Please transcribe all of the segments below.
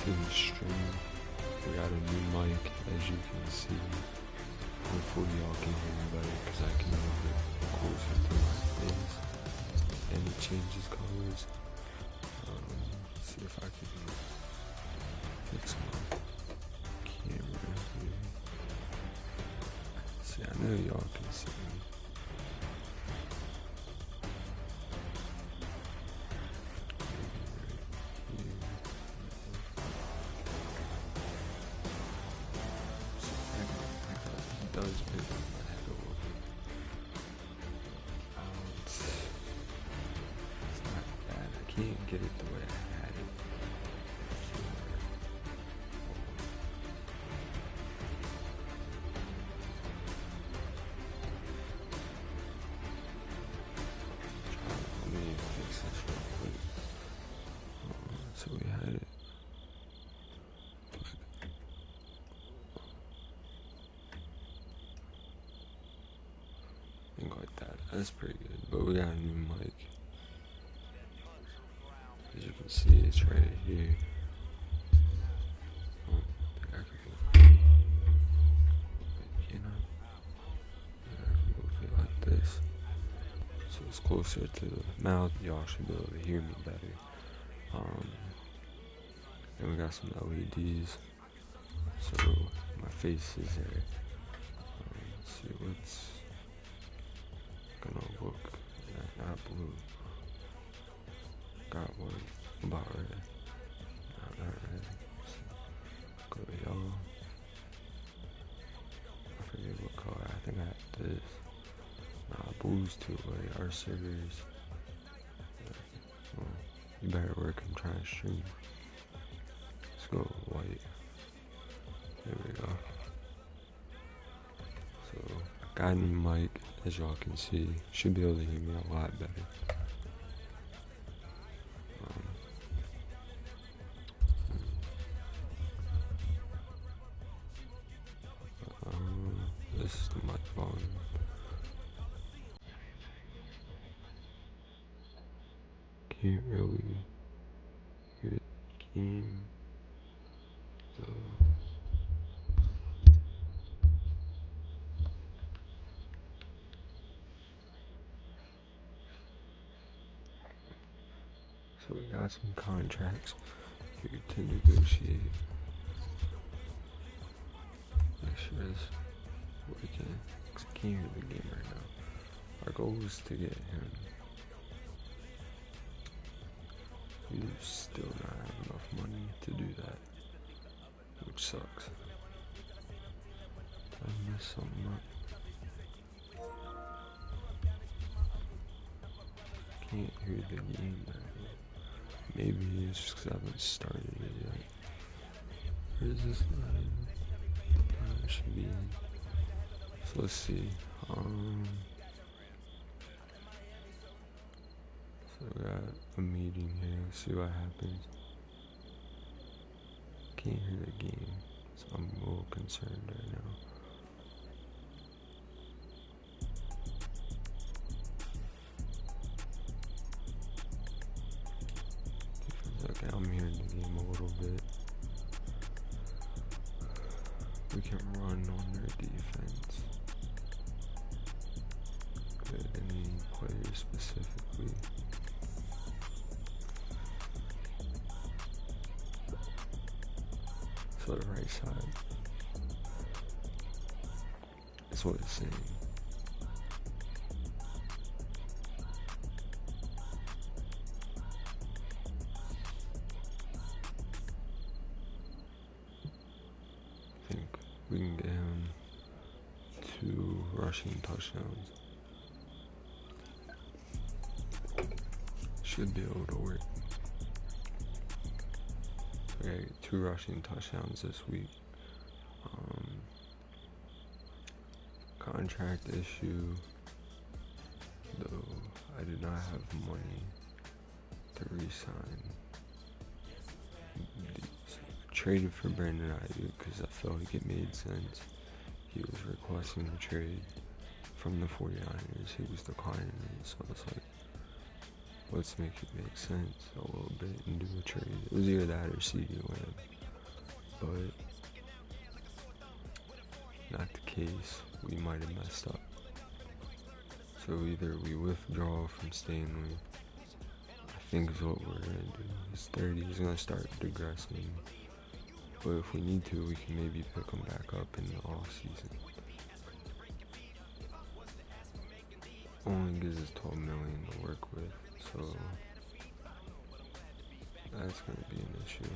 to the stream. We got a new mic, as you can see. Hopefully y'all can hear me better because I can move it closer to my face. And it changes colors. See if I can fix my camera here. See, I know y'all can see me. Does big on my head a little bit. It's not bad. I can't get it the way I had it before. Let me fix this real quick. So we had it. Like that. That's pretty good. But we got a new mic. As you can see, it's right here. I can move it like this. So it's closer to the mouth. Y'all should be able to hear me better. And we got some LEDs. So my face is there. Let's see what's gonna look not blue. Got one about red. Not red. So go to yellow. I forget what color. I think I had this. Nah, blue's too late. Our servers. Well, you better work and try to stream. Let's go white. There we go. So I got a new mic, as y'all can see. Should be able to hear me a lot better. This is the mic volume. Can't really hear the game. So we got some contracts here to negotiate. Make sure it's working. Cause I can't hear the game right now. Our goal is to get him. We still not have enough money to do that, which sucks. Did I mess something up? Can't hear the game that well. Maybe it's just because I haven't started it yet. Where is this line? It should be in. So let's see. So we got a meeting here. Let's see what happens. Can't hear the game, so I'm a little concerned right now. Okay, I'm hearing the game a little bit. We can run on their defense. Good, any players specifically? So the right side. That's what it's saying. I think we can get him 2 rushing touchdowns. Should be able to work. Okay, 2 rushing touchdowns this week. Contract issue, though I did not have money to re-sign. Traded for Brandon Ayuk because I felt like it made sense. He was requesting a trade from the 49ers. He was declining it, so I was like, let's make it make sense a little bit and do a trade. It was either that or CD Lamb. but not the case. We might have messed up. So either we withdraw from Stanley, I think is what we're gonna do. His 30 is gonna start digressing, but if we need to, we can maybe pick him back up in the off season. Only gives us 12 million to work with, so that's gonna be an issue.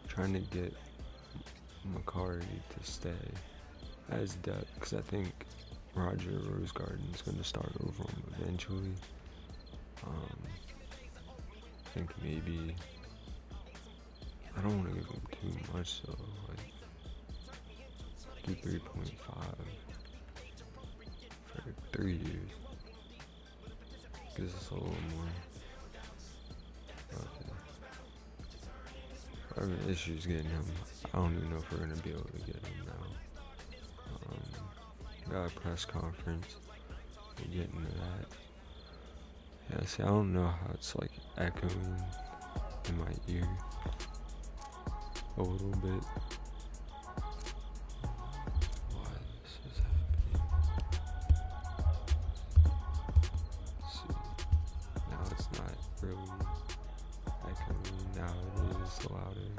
Trying to get Macari to stay as depth, because I think Roger Rosegarden is going to start over him eventually. I think maybe, I don't want to give him too much, so like do 3.5 for 3 years. Gives us a little more. Okay. I have issues getting him. I don't even know if we're going to be able to get him now. Got a press conference. We'll get into that. Yeah, see, I don't know how it's like echoing in my ear a little bit. Why this is happening? Let's see, now it's not really echoing. Now it is louder.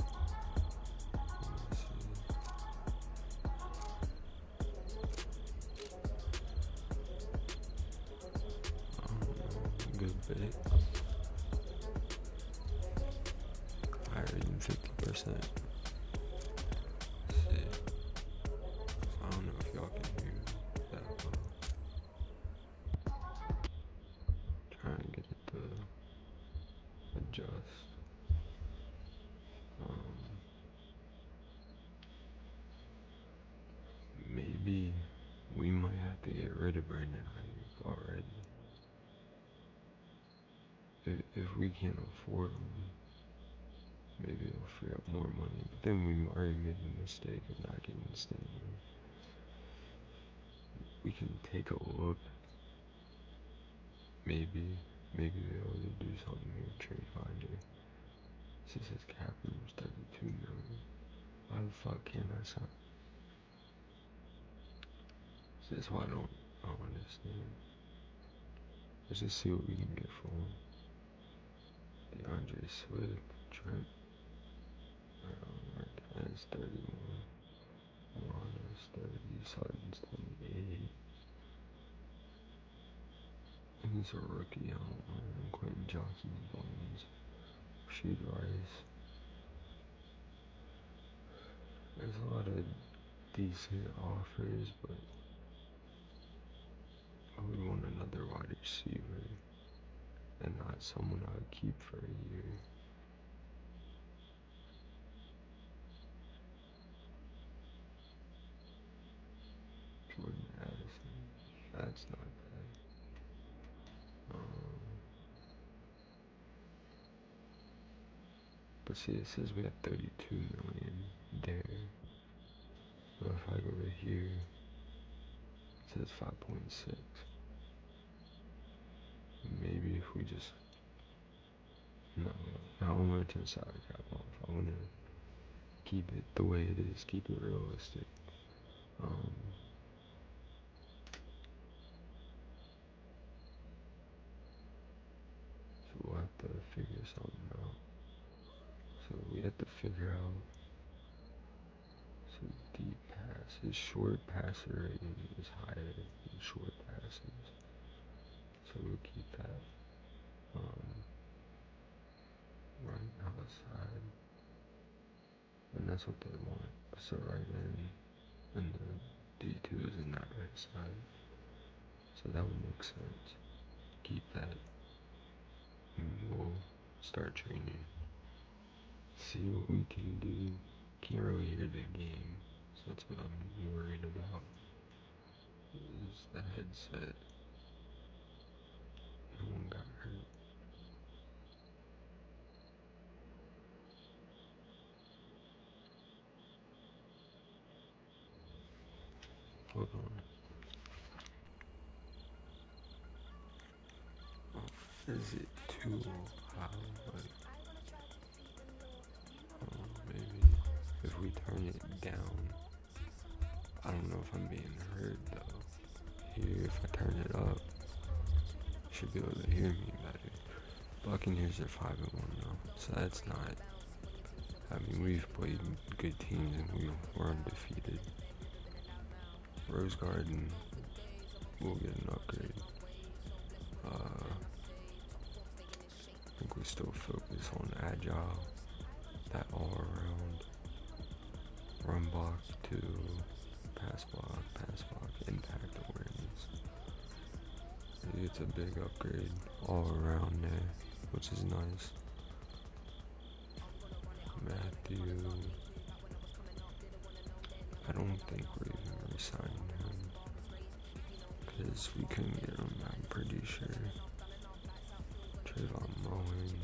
Let me see. I don't know, a good bit. Higher than 50%. I don't know if y'all can hear that well. Trying to get it to adjust. Maybe we might have to get rid of Brandon Ayuk already. If we can't afford him, maybe it'll free up more money. But then we already made the mistake of not getting Stanley. We can take a look. Maybe they'll do something here. Trade Finder. Since his cap room was 32 million. Why the fuck can't I sign? That's why I don't understand. Let's just see what we can get for him. DeAndre Swift, Trent, Marquez 31, Morales 30, Sutton's 28. He's a rookie, I don't know. Quentin Johnson's bones. Rashid Rice. There's a lot of decent offers, but I would want another wide receiver and not someone I would keep for a year. Jordan Addison. That's not bad. But see, it says we have 32 million there. But if I go to here, it says 5.6. Maybe if we just, no, I don't want to turn salary cap off. I want to keep it the way it is, keep it realistic. So we'll have to figure something out. So we have to figure out some deep passes. Short passer rating is higher than short passes. So we'll keep that. Right outside. And that's what they want. So right in and the D2 is in that right side. So that would make sense. Keep that. And we'll start training. See what we can do. Can't really hear the game. So that's what I'm worried about. Is the headset. No one got hurt. Hold on. Is it too high? Like, if I'm being heard though. Here, if I turn it up, you should be able to hear me better. Buccaneers are 5-1 though, so that's not. I mean, we've played good teams and we're undefeated. Rose Garden will get an upgrade. I think we still focus on agile, that all-around run block to pass block, impact awareness. It's a big upgrade all around there, which is nice. Matthew, I don't think we're even re-signing him because we couldn't get him, I'm pretty sure. Trayvon Mullen,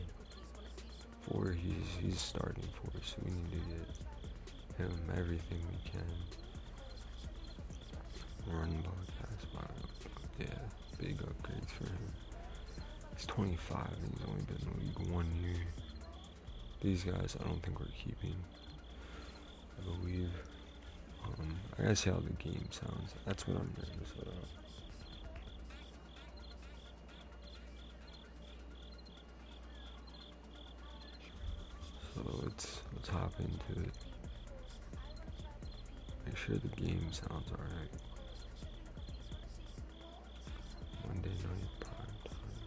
he's starting for us, so we need to get him everything we can. Run block, pass block, yeah, big upgrades for him. He's 25 and he's only been in the league 1 year. These guys I don't think we're keeping, I believe. I gotta see how the game sounds. That's what I'm nervous about. So let's hop into it. Make sure the game sounds alright. Monday night prime time.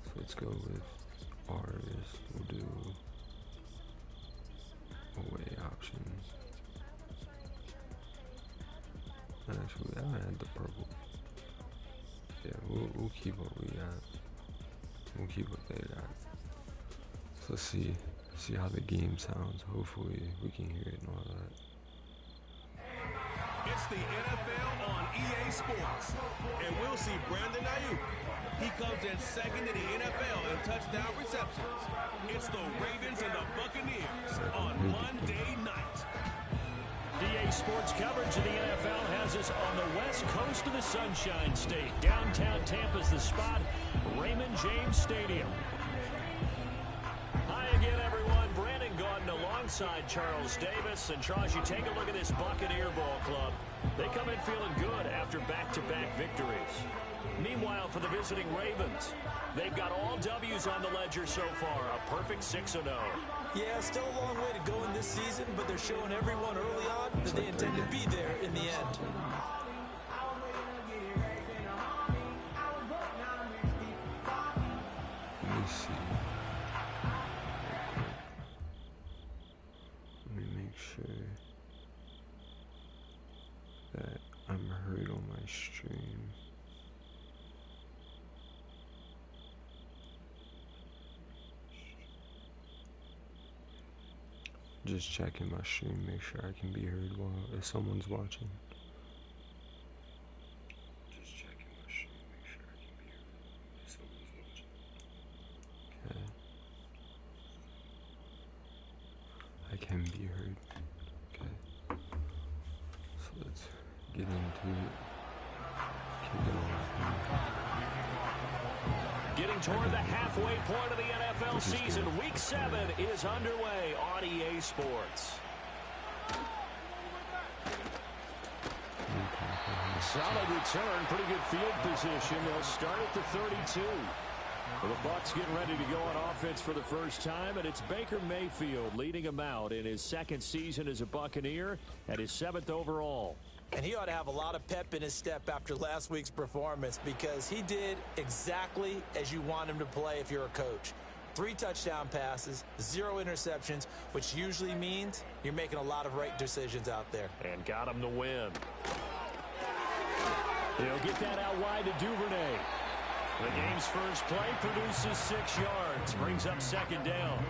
So let's go with ours. We'll do away options. Actually, I had the purple. Yeah, we'll keep what we got. We'll keep what they got. So let's see how the game sounds. Hopefully we can hear it and all that. It's the NFL on EA Sports, and we'll see Brandon Ayuk. He comes in second in the NFL in touchdown receptions. It's the Ravens and the Buccaneers on Monday night. EA Sports coverage of the NFL has us on the west coast of the Sunshine State. Downtown Tampa's the spot, Raymond James Stadium. Hi again, everyone. Brandon Gaudin alongside Charles Davis. And Charles, you take a look at this Buccaneer ball club. They come in feeling good after back-to-back victories. Meanwhile, for the visiting Ravens, they've got all W's on the ledger so far, a perfect 6-0. Yeah, still a long way to go in this season, but they're showing everyone early on that they intend to be there in the end. Let me see. Let me make sure that I'm heard on my stream. Just checking my stream, make sure I can be heard if someone's watching. Just checking my stream, make sure I can be heard if someone's watching. Okay. I can be heard. Okay. So let's get into it. Kick it off. Getting toward the halfway point of the NFL season, Week 7 is underway on EA Sports. Solid return, pretty good field position. They'll start at the 32. Well, the Bucs getting ready to go on offense for the first time, and it's Baker Mayfield leading them out in his second season as a Buccaneer and his 7th overall. And he ought to have a lot of pep in his step after last week's performance because he did exactly as you want him to play if you're a coach. 3 touchdown passes, 0 interceptions, which usually means you're making a lot of right decisions out there. And got him the win. They'll get that out wide to Duvernay. The game's first play produces 6 yards, brings up 2nd down.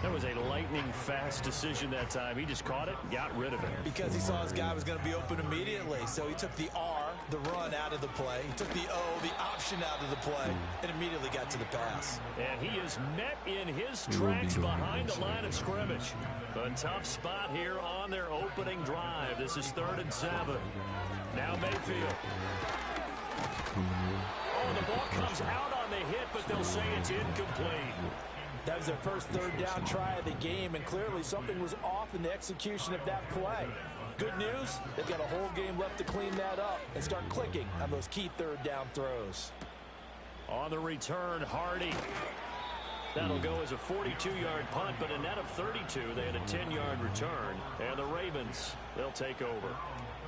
That was a lightning-fast decision that time. He just caught it and got rid of it. Because he saw his guy was going to be open immediately, so he took the R, the run, out of the play. He took the O, the option, out of the play, and immediately got to the pass. And he is met in his tracks behind the line of scrimmage. A tough spot here on their opening drive. This is 3rd and 7. Now Mayfield. Oh, the ball comes out on the hit, but they'll say it's incomplete. That was their first 3rd down try of the game, and clearly something was off in the execution of that play. Good news, they've got a whole game left to clean that up and start clicking on those key third down throws. On the return, Hardy. That'll go as a 42-yard punt, but a net of 32. They had a 10-yard return. And the Ravens, they'll take over.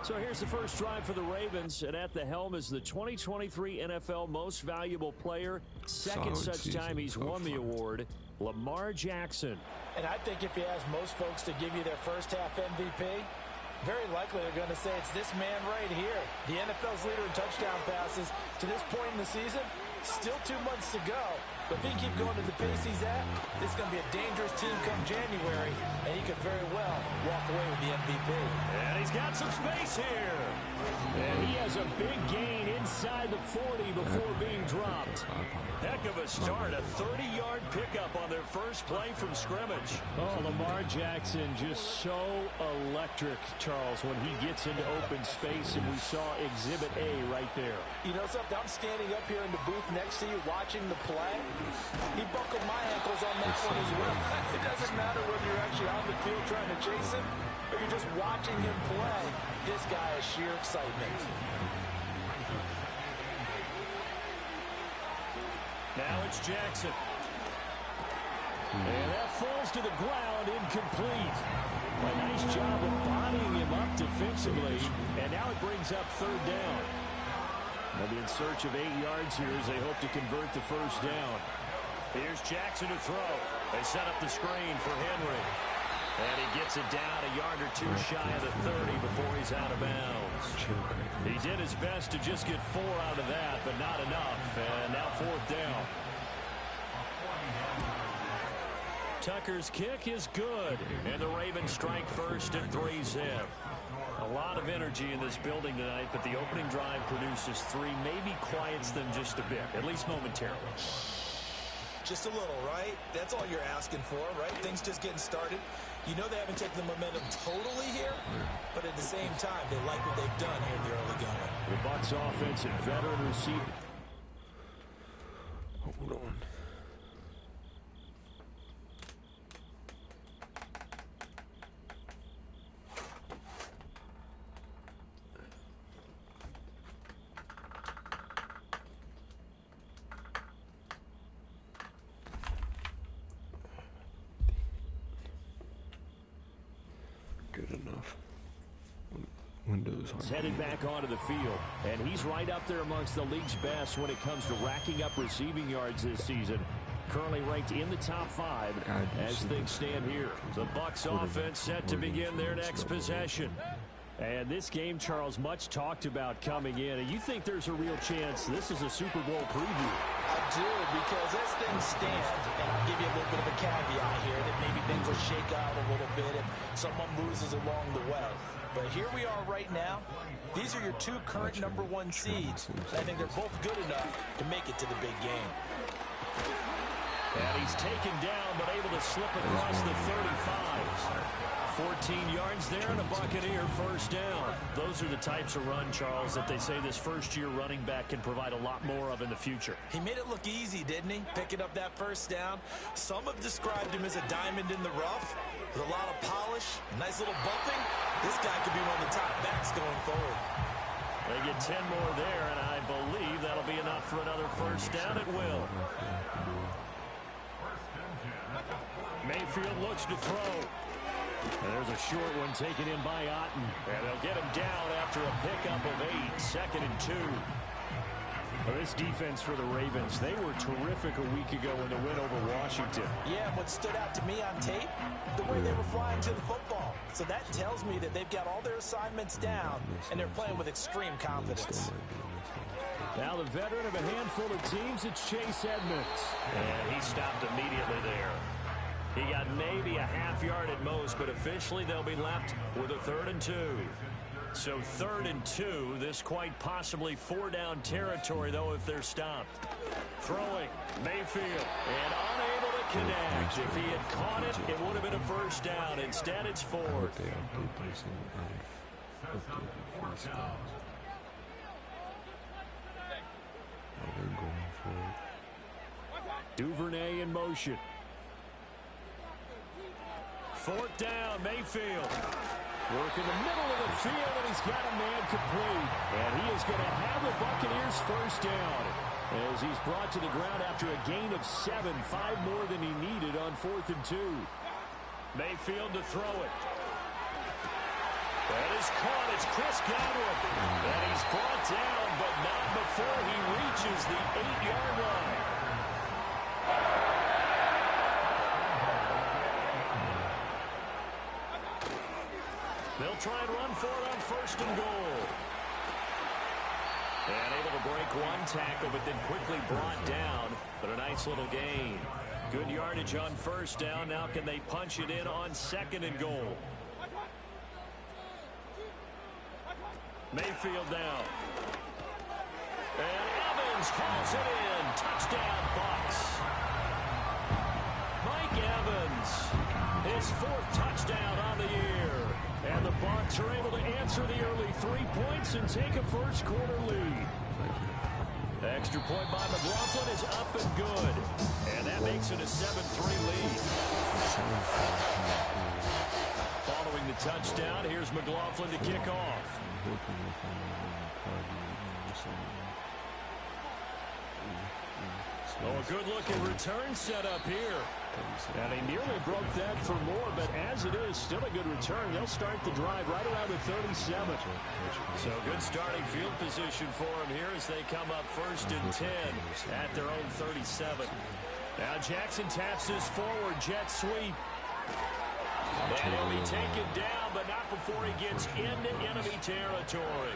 So here's the first drive for the Ravens, and at the helm is the 2023 NFL Most Valuable Player. Second such time he's won the award, Lamar Jackson. And I think if you ask most folks to give you their first half MVP, very likely they're going to say it's this man right here. The NFL's leader in touchdown passes to this point in the season. Still 2 months to go. But if he can keep going at the pace he's at, this is going to be a dangerous team come January, and he could very well walk away with the MVP. And he's got some space here. And he has a big gain inside the 40 before being dropped. Heck of a start, a 30-yard pickup on their first play from scrimmage. Oh, Lamar Jackson just so electric, Charles, when he gets into open space, and we saw Exhibit A right there. You know something? I'm standing up here in the booth next to you watching the play. He buckled my ankles on that one as well. It doesn't matter whether you're actually on the field trying to chase him or you're just watching him play. This guy is sheer excitement. Now it's Jackson. And that falls to the ground, incomplete. A nice job of bodying him up defensively, and now it brings up third down. They'll be in search of 8 yards here as they hope to convert the first down. Here's Jackson to throw. They set up the screen for Henry. And he gets it down a yard or two shy of the 30 before he's out of bounds. He did his best to just get 4 out of that, but not enough. And now fourth down. Tucker's kick is good. And the Ravens strike first and 3-zip. A lot of energy in this building tonight, but the opening drive produces 3, maybe quiets them just a bit, at least momentarily. Just a little, right? That's all you're asking for, right? Things just getting started. You know they haven't taken the momentum totally here, but at the same time, they like what they've done here in the early going. The Bucs offense and veteran receiver. Hold on. Good enough. Windows He's headed back onto the field, and he's right up there amongst the league's best when it comes to racking up receiving yards this season. Currently ranked in the top 5 as things stand here. The Bucs offense set to begin their next possession. And this game, Charles, much talked about coming in. And you think there's a real chance this is a Super Bowl preview? I do, because as things stand, and I'll give you a little bit of a caveat here, that maybe things will shake out a little bit if someone loses along the way. But here we are right now. These are your 2 current #1 seeds. And I think they're both good enough to make it to the big game. And he's taken down, but able to slip across the 35. 14 yards there and a Buccaneer first down. Those are the types of run, Charles, that they say this first-year running back can provide a lot more of in the future. He made it look easy, didn't he? Picking up that first down. Some have described him as a diamond in the rough with a lot of polish, nice little bumping. This guy could be one of the top backs going forward. They get 10 more there, and I believe that'll be enough for another first down at will. Mayfield looks to throw. And there's a short one taken in by Otten. And they'll get him down after a pickup of 8, 2nd and 2. Well, this defense for the Ravens, they were terrific a week ago in the win over Washington. Yeah, and what stood out to me on tape, the way they were flying to the football. So that tells me that they've got all their assignments down, and they're playing with extreme confidence. Now the veteran of a handful of teams, it's Chase Edmonds. And he stopped immediately there. He got maybe a half yard at most, but officially they'll be left with a 3rd and 2. So 3rd and 2, this quite possibly 4-down territory, though, if they're stopped. Throwing, Mayfield, and unable to connect. If he had caught it, it would have been a first down. Instead, it's 4th. Duvernay in motion. 4th down, Mayfield. Work in the middle of the field, and he's got a man complete. And he is going to have the Buccaneers first down as he's brought to the ground after a gain of 7, 5 more than he needed on 4th and 2. Mayfield to throw it. That is caught. It's Chris Godwin. And he's brought down, but not before he reaches the 8-yard line. They'll try and run for it on 1st and goal. And able to break one tackle, but then quickly brought down. But a nice little gain. Good yardage on 1st down. Now can they punch it in on 2nd and goal? Mayfield down. And Evans hauls it in. Touchdown, Bucs. Mike Evans, his 4th touchdown on the year. And the Bucs are able to answer the early 3 points and take a first quarter lead. The extra point by McLaughlin is up and good. And that makes it a 7-3 lead. Following the touchdown, here's McLaughlin to kick off. Oh, a good-looking return set up here. And they nearly broke that for more, but as it is, still a good return. They'll start the drive right around the 37. So good starting field position for them here as they come up 1st and 10 at their own 37. Now Jackson taps his forward jet sweep. And he'll be taken down, but not before he gets into enemy territory.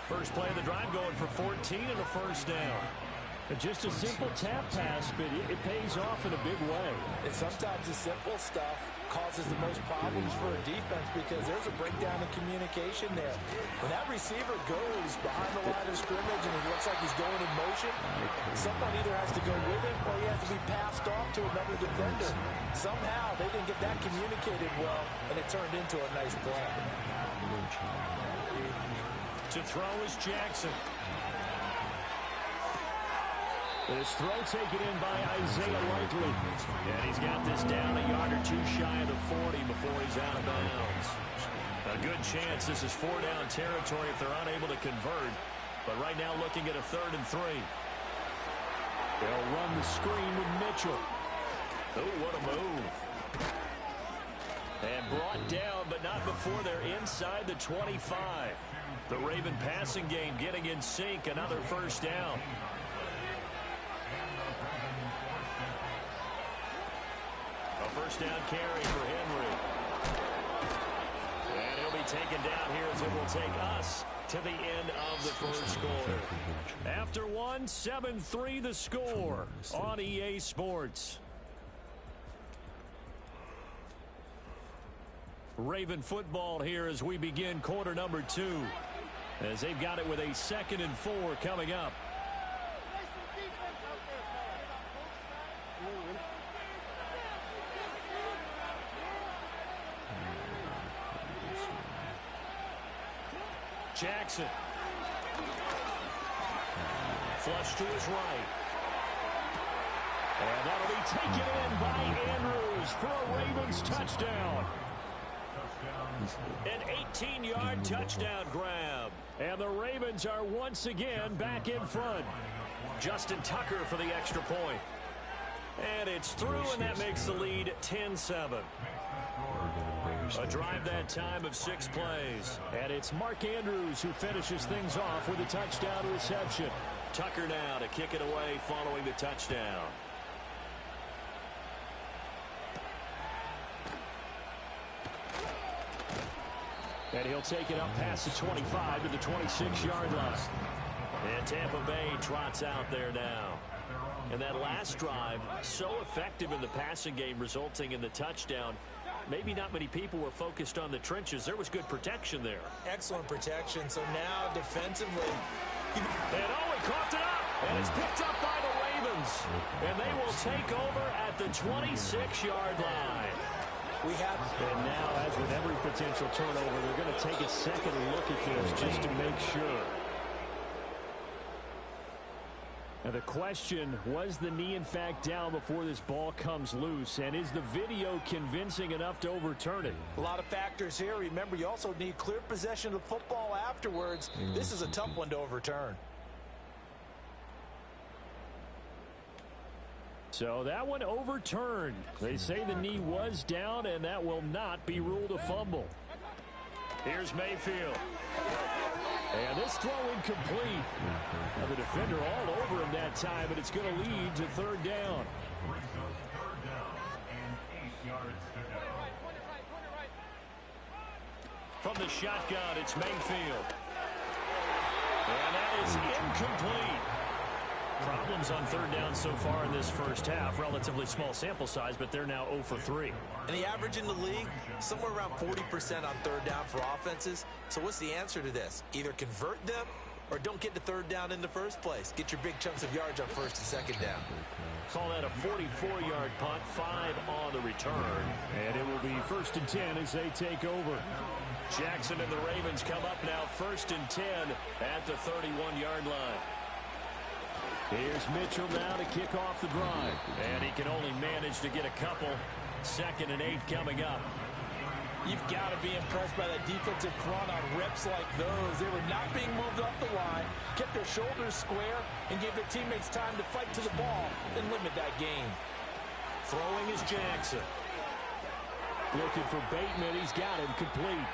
First play of the drive going for 14 and a first down. Just a simple tap pass, but it pays off in a big way. And sometimes the simple stuff causes the most problems for a defense because there's a breakdown in communication there. When that receiver goes behind the line of scrimmage and it looks like he's going in motion, someone either has to go with him or he has to be passed off to another defender. Somehow they didn't get that communicated well, and it turned into a nice play. To throw is Jackson. This throw taken in by Isaiah Likely. And he's got this down a yard or 2 shy of the 40 before he's out of bounds. A good chance this is 4-down territory if they're unable to convert. But right now looking at a 3rd and 3. They'll run the screen with Mitchell. Oh, what a move. And brought down, but not before they're inside the 25. The Raven passing game getting in sync. Another first down. First down carry for Henry. And he'll be taken down here as it will take us to the end of the first quarter. After 1, 7-3 the score on EA Sports. Raven football here as we begin quarter number 2. As they've got it with a 2nd and 4 coming up. Jackson. Flush to his right. And that'll be taken in by Andrews for a Ravens touchdown. An 18-yard touchdown grab. And the Ravens are once again back in front. Justin Tucker for the extra point. And it's through, and that makes the lead 10-7. A drive that time of 6 plays. And it's Mark Andrews who finishes things off with a touchdown reception. Tucker now to kick it away following the touchdown. And he'll take it up past the 25 to the 26-yard line. And Tampa Bay trots out there now. And that last drive, so effective in the passing game, resulting in the touchdown. Maybe not many people were focused on the trenches. There was good protection there. Excellent protection. So now defensively. And he coughed it up. And it's picked up by the Ravens. And they will take over at the 26-yard line. And now, as with every potential turnover, they're going to take a second look at this just to make sure. Now the question, was the knee in fact down before this ball comes loose? And is the video convincing enough to overturn it? A lot of factors here. Remember, you also need clear possession of the football afterwards. This is a tough one to overturn. So that one overturned. They say the knee was down, and that will not be ruled a fumble. Here's Mayfield. And this throw incomplete. Now the defender all over him that time, but it's going to lead to third down. From the shotgun, it's Mayfield. And that is incomplete. Problems on third down so far in this first half. Relatively small sample size, but they're now 0 for 3. And the average in the league, somewhere around 40% on third down for offenses. So what's the answer to this? Either convert them or don't get the third down in the first place. Get your big chunks of yards on first and second down. Call that a 44-yard punt, 5 on the return. And it will be 1st and 10 as they take over. Jackson and the Ravens come up now 1st and 10 at the 31-yard line. Here's Mitchell now to kick off the drive. And he can only manage to get a couple. 2nd and 8 coming up. You've got to be impressed by that defensive front on reps like those. They were not being moved off the line, kept their shoulders square, and gave their teammates time to fight to the ball and limit that gain. Throwing is Jackson. Looking for Bateman. He's got him complete.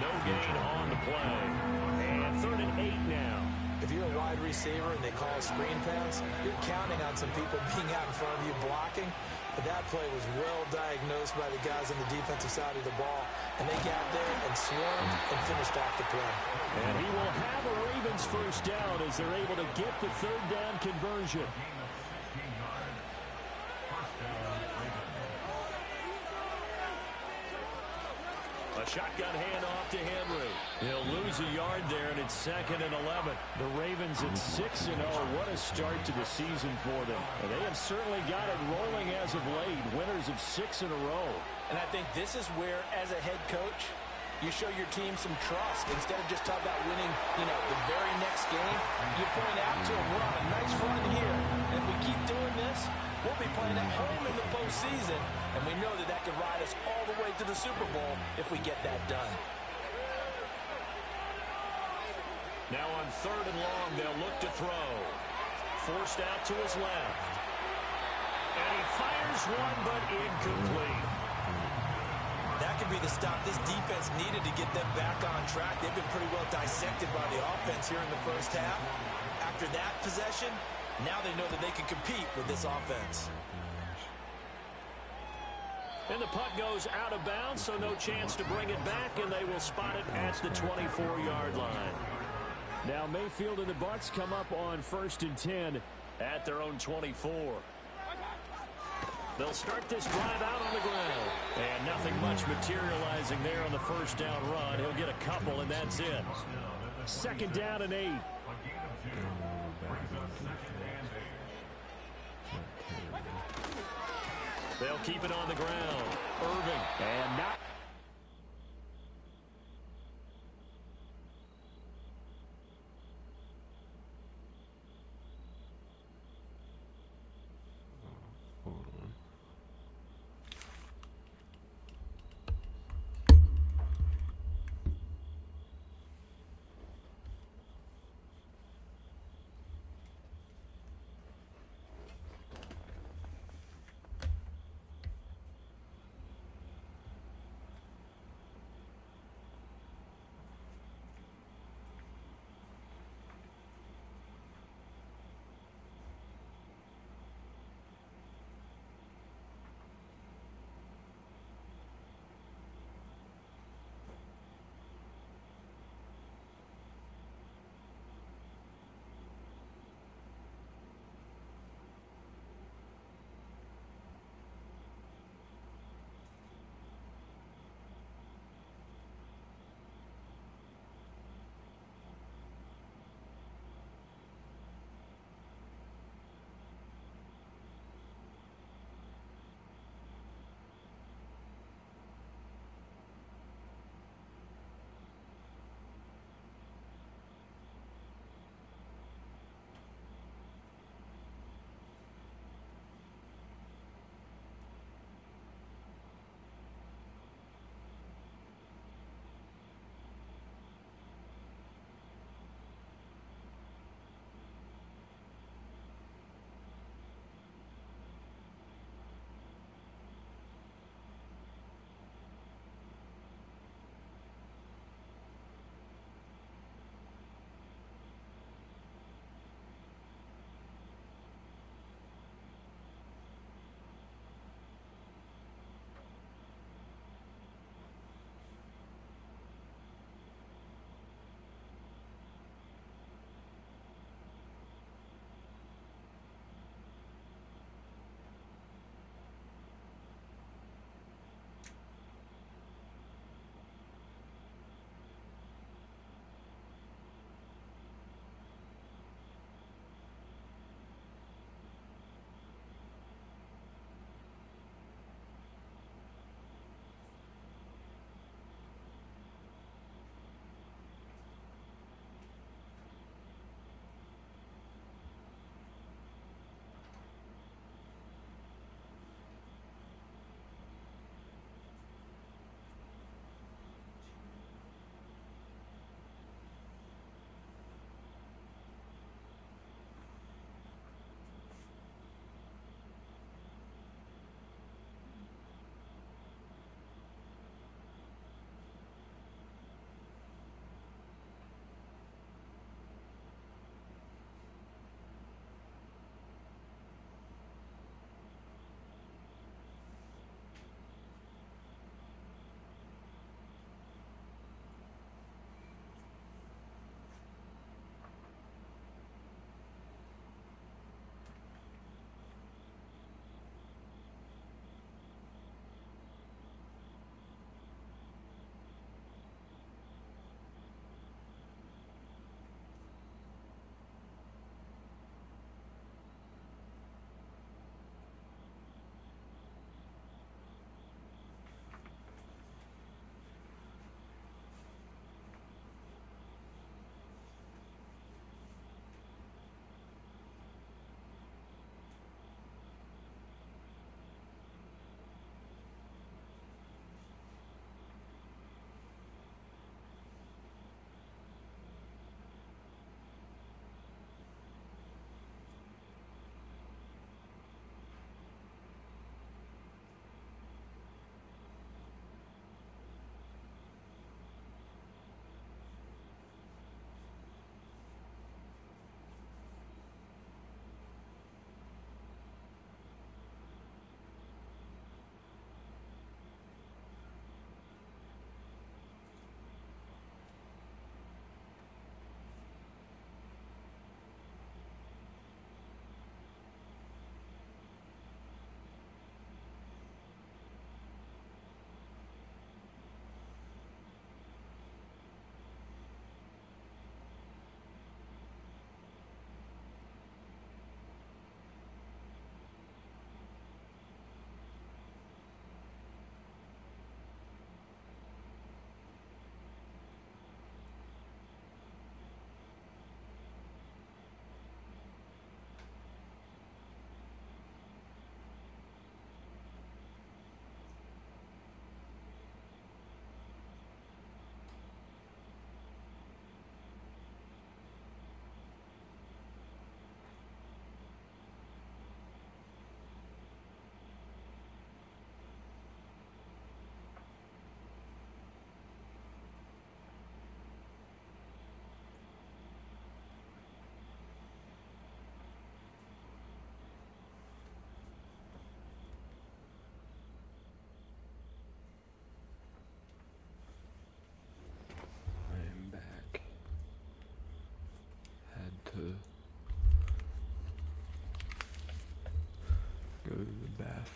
No gain on the play. And 3rd and 8 now. If you're a wide receiver and they call a screen pass, you're counting on some people being out in front of you blocking. But that play was well diagnosed by the guys on the defensive side of the ball. And they got there and swarmed and finished off the play. And he will have a Ravens first down as they're able to get the third down conversion. A shotgun handoff to Henry. He'll lose a yard there, and it's 2nd and 11. The Ravens at 6-0. What a start to the season for them. And they have certainly got it rolling as of late. Winners of 6 in a row. And I think this is where, as a head coach, you show your team some trust. Instead of just talking about winning, the very next game, you point out to them, we're on a nice run here. And if we keep doing this, we'll be playing at home in the postseason, and we know that can ride us all the way to the Super Bowl if we get that done. Now on 3rd and long, they'll look to throw. Forced out to his left. And he fires one, but incomplete. That could be the stop this defense needed to get them back on track. They've been pretty well dissected by the offense here in the first half. After that possession, now they know that they can compete with this offense. And the punt goes out of bounds, so no chance to bring it back, and they will spot it at the 24-yard line. Now Mayfield and the Bucs come up on 1st and 10 at their own 24. They'll start this drive out on the ground. And nothing much materializing there on the first down run. He'll get a couple, and that's it. 2nd down and 8. They'll keep it on the ground. Irving. And not.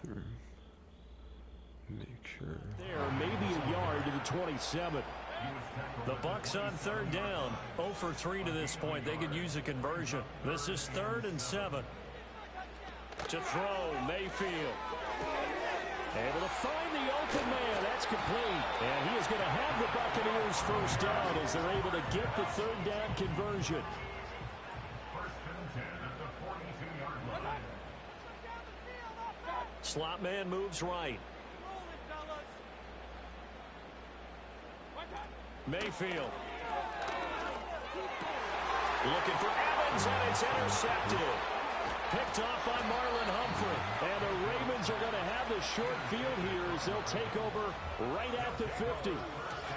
bathroom. Make sure. There, maybe a yard to the 27. The Bucs on third down. 0 for 3 to this point. They could use a conversion. This is 3rd and 7. To throw, Mayfield. Able to find the open man. That's complete. And he is going to have the Buccaneers first down as they're able to get the third down conversion. Slot man moves right. Mayfield. Looking for Evans, and it's intercepted. Picked off by Marlon Humphrey. And the Ravens are going to have the short field here as they'll take over right at the 50.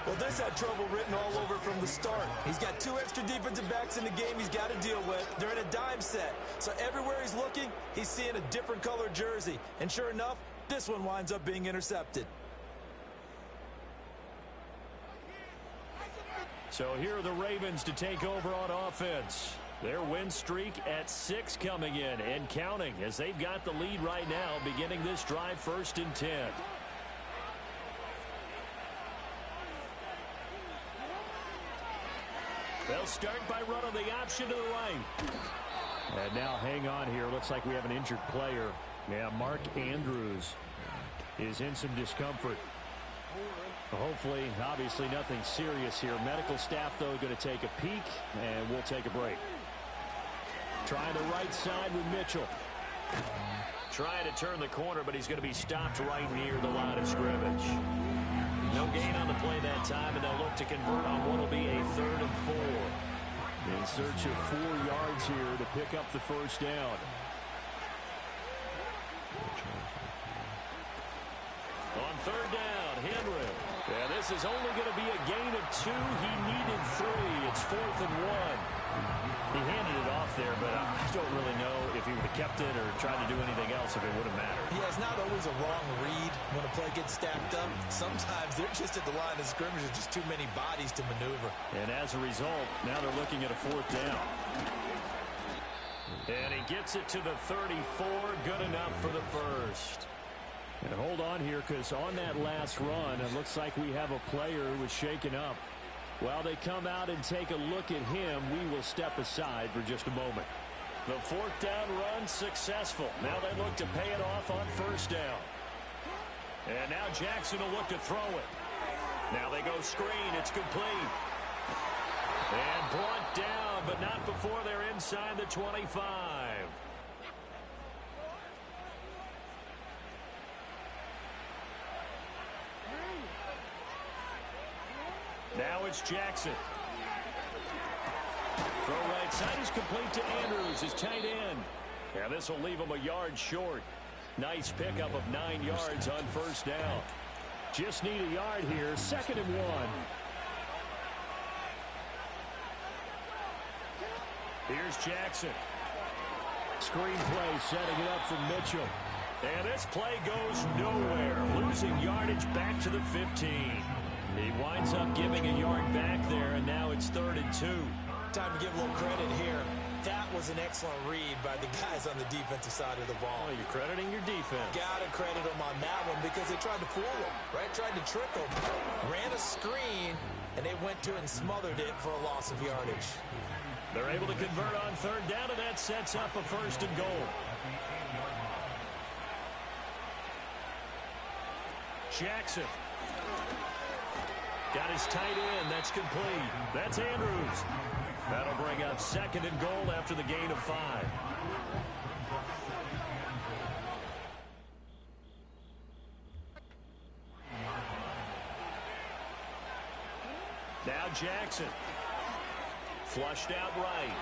Well, this had trouble written all over from the start. He's got 2 extra defensive backs in the game he's got to deal with. They're in a dime set. So everywhere he's looking, he's seeing a different color jersey. And sure enough, this one winds up being intercepted. So here are the Ravens to take over on offense. Their win streak at 6 coming in and counting as they've got the lead right now beginning this drive 1st and 10. They'll start by running the option to the right. And now hang on here. Looks like we have an injured player. Yeah, Mark Andrews is in some discomfort. Hopefully, obviously nothing serious here. Medical staff, though, going to take a peek, and we'll take a break. Trying the right side with Mitchell. Trying to turn the corner, but he's going to be stopped right near the line of scrimmage. No gain on the play that time, and they'll look to convert on what will be a 3rd and 4. In search of 4 yards here to pick up the first down. On 3rd down, Henry. Yeah, this is only going to be a gain of 2. He needed 3. It's 4th and 1. He handed it off there, but I don't really know if he would have kept it or tried to do anything else if it would have mattered. Yeah, it's not always a wrong read when a play gets stacked up. Sometimes they're just at the line of scrimmage. There's just too many bodies to maneuver. And as a result, now they're looking at a 4th down. And he gets it to the 34. Good enough for the first. And hold on here, because on that last run, it looks like we have a player who was shaken up. While they come out and take a look at him, we will step aside for just a moment. The 4th down run successful. Now they look to pay it off on 1st down. And now Jackson will look to throw it. Now they go screen. It's complete. And brought down, but not before they're inside the 25. Now it's Jackson. Throw right side is complete to Andrews, his tight end. Yeah, this will leave him a yard short. Nice pickup of 9 yards on 1st down. Just need a yard here. 2nd and 1. Here's Jackson. Screenplay setting it up for Mitchell. And this play goes nowhere. Losing yardage back to the 15. He winds up giving a yard back there, and now it's 3rd and 2. Time to give a little credit here. That was an excellent read by the guys on the defensive side of the ball. Oh, you're crediting your defense. Gotta credit them on that one because they tried to fool them, right? Tried to trick them. Ran a screen, and they went to it and smothered it for a loss of yardage. They're able to convert on 3rd down, and that sets up a 1st and goal. Jackson. Got his tight end. That's complete. That's Andrews. That'll bring up 2nd and goal after the gain of 5. Now Jackson. Flushed out right.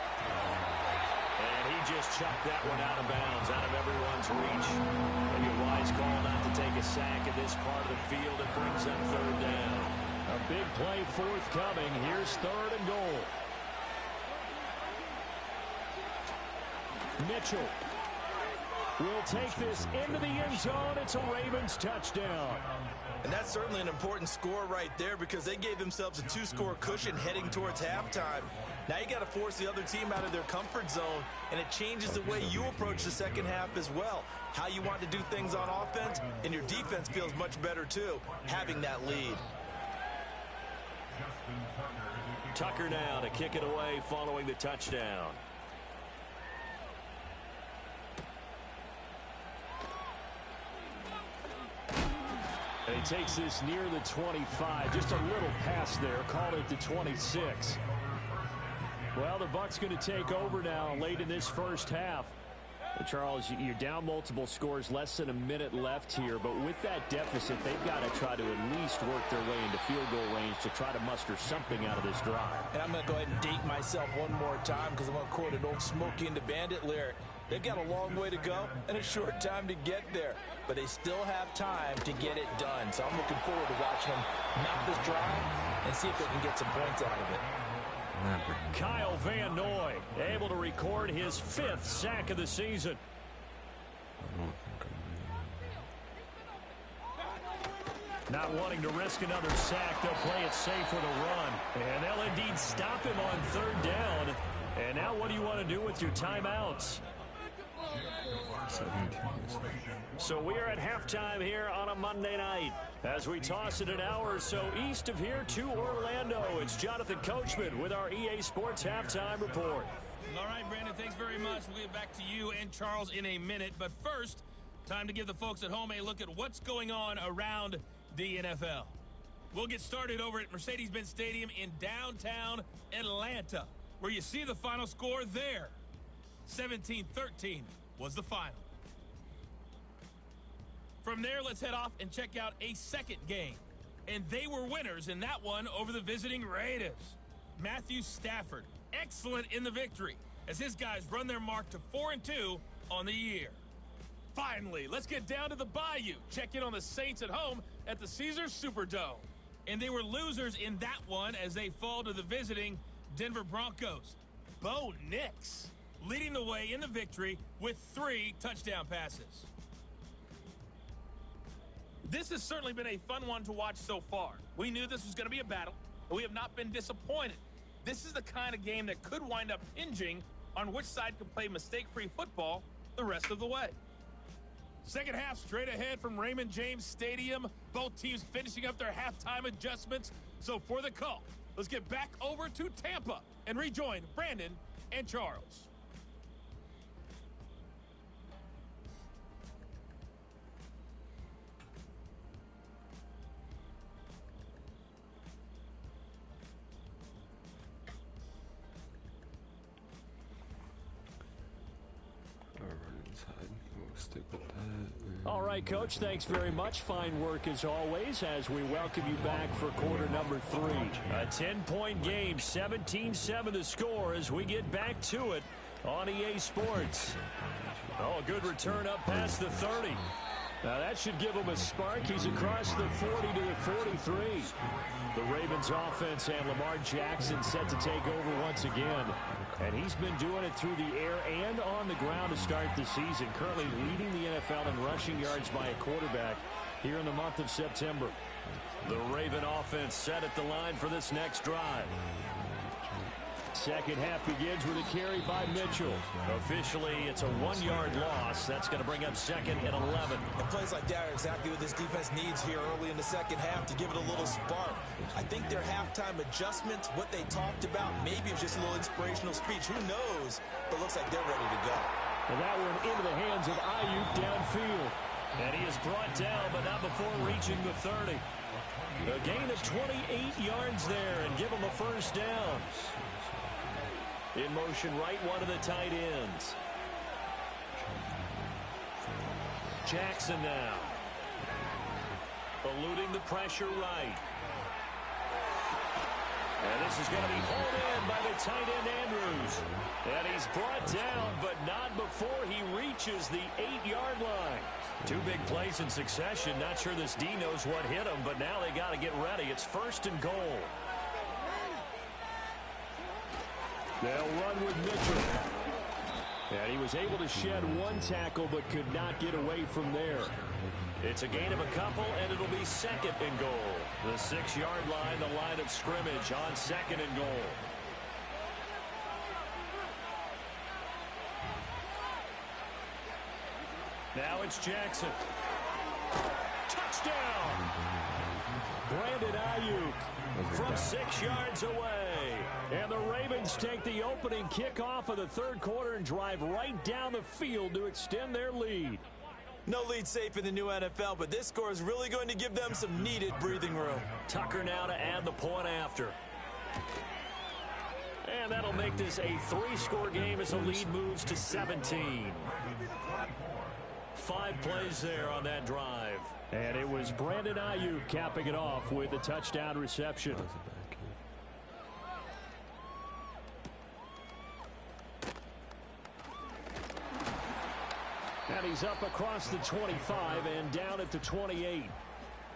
And he just chucked that one out of bounds, out of everyone's reach. Maybe a wise call not to take a sack in this part of the field. It brings up 3rd down. A big play forthcoming. Here's 3rd and goal. Mitchell will take this into the end zone. It's a Ravens touchdown. And that's certainly an important score right there because they gave themselves a 2-score cushion heading towards halftime. Now you got to force the other team out of their comfort zone, and it changes the way you approach the second half as well. How you want to do things on offense, and your defense feels much better too, having that lead. Tucker now to kick it away following the touchdown. And he takes this near the 25. Just a little pass there. Called it the 26. Well, the Bucs going to take over now late in this first half. Charles, you're down multiple scores, less than a minute left here. But with that deficit, they've got to try to at least work their way into field goal range to try to muster something out of this drive. And I'm going to go ahead and date myself one more time because I'm going to quote an old Smokey and the Bandit lyric. They've got a long way to go and a short time to get there. But they still have time to get it done. So I'm looking forward to watching them knock this drive and see if they can get some points out of it. Kyle Van Noy able to record his 5th sack of the season. Not wanting to risk another sack, they'll play it safe with a run. And they'll indeed stop him on 3rd down. And now what do you want to do with your timeouts? 17. So we're at halftime here on a Monday night. As we toss it an hour or so east of here to Orlando, it's Jonathan Coachman with our EA Sports Halftime Report. All right, Brandon, thanks very much. We'll get back to you and Charles in a minute. But first, time to give the folks at home a look at what's going on around the NFL. We'll get started over at Mercedes-Benz Stadium in downtown Atlanta, where you see the final score there. 17-13 was the final. From there, let's head off and check out a second game. And they were winners in that one over the visiting Raiders. Matthew Stafford, excellent in the victory, as his guys run their mark to 4-2 on the year. Finally, let's get down to the Bayou. Check in on the Saints at home at the Caesars Superdome. And they were losers in that one as they fall to the visiting Denver Broncos. Bo Nix leading the way in the victory with 3 touchdown passes. This has certainly been a fun one to watch so far. We knew this was going to be a battle, and we have not been disappointed. This is the kind of game that could wind up hinging on which side can play mistake-free football the rest of the way. Second half straight ahead from Raymond James Stadium. Both teams finishing up their halftime adjustments. So for the call, let's get back over to Tampa and rejoin Brandon and Charles. All right, Coach, thanks very much. Fine work as always as we welcome you back for quarter number 3. A 10-point game, 17-7 the score as we get back to it on EA Sports. Oh, a good return up past the 30. Now that should give him a spark. He's across the 40 to the 43. The Ravens offense and Lamar Jackson set to take over once again. And he's been doing it through the air and on the ground to start the season. Currently leading the NFL in rushing yards by a quarterback here in the month of September. The Raven offense set at the line for this next drive. Second half begins with a carry by Mitchell. Officially, it's a 1-yard loss. That's going to bring up 2nd and 11. And plays like that are exactly what this defense needs here early in the second half to give it a little spark. I think their halftime adjustments, what they talked about, maybe it's just a little inspirational speech. Who knows? But looks like they're ready to go. And that one into the hands of Ayuk downfield. And he is brought down, but not before reaching the 30. A gain of 28 yards there and give him a first down. In motion, right one of the tight ends. Jackson now. Eluding the pressure right. And this is going to be hauled in by the tight end Andrews. And he's brought down, but not before he reaches the 8-yard line. 2 big plays in succession. Not sure this D knows what hit him, but now they got to get ready. It's 1st and goal. They'll run with Mitchell. And he was able to shed 1 tackle, but could not get away from there. It's a gain of a couple, and it'll be 2nd and goal. The 6-yard line, the line of scrimmage on 2nd and goal. it's Jackson. Touchdown! Brandon Ayuk from 6 yards away. And the Ravens take the opening kickoff of the third quarter and drive right down the field to extend their lead. No lead safe in the new NFL, but this score is really going to give them some needed breathing room. Tucker now to add the point after. And that'll make this a 3-score game as the lead moves to 17. 5 plays there on that drive. And it was Brandon Ayuk capping it off with a touchdown reception. And he's up across the 25 and down at the 28.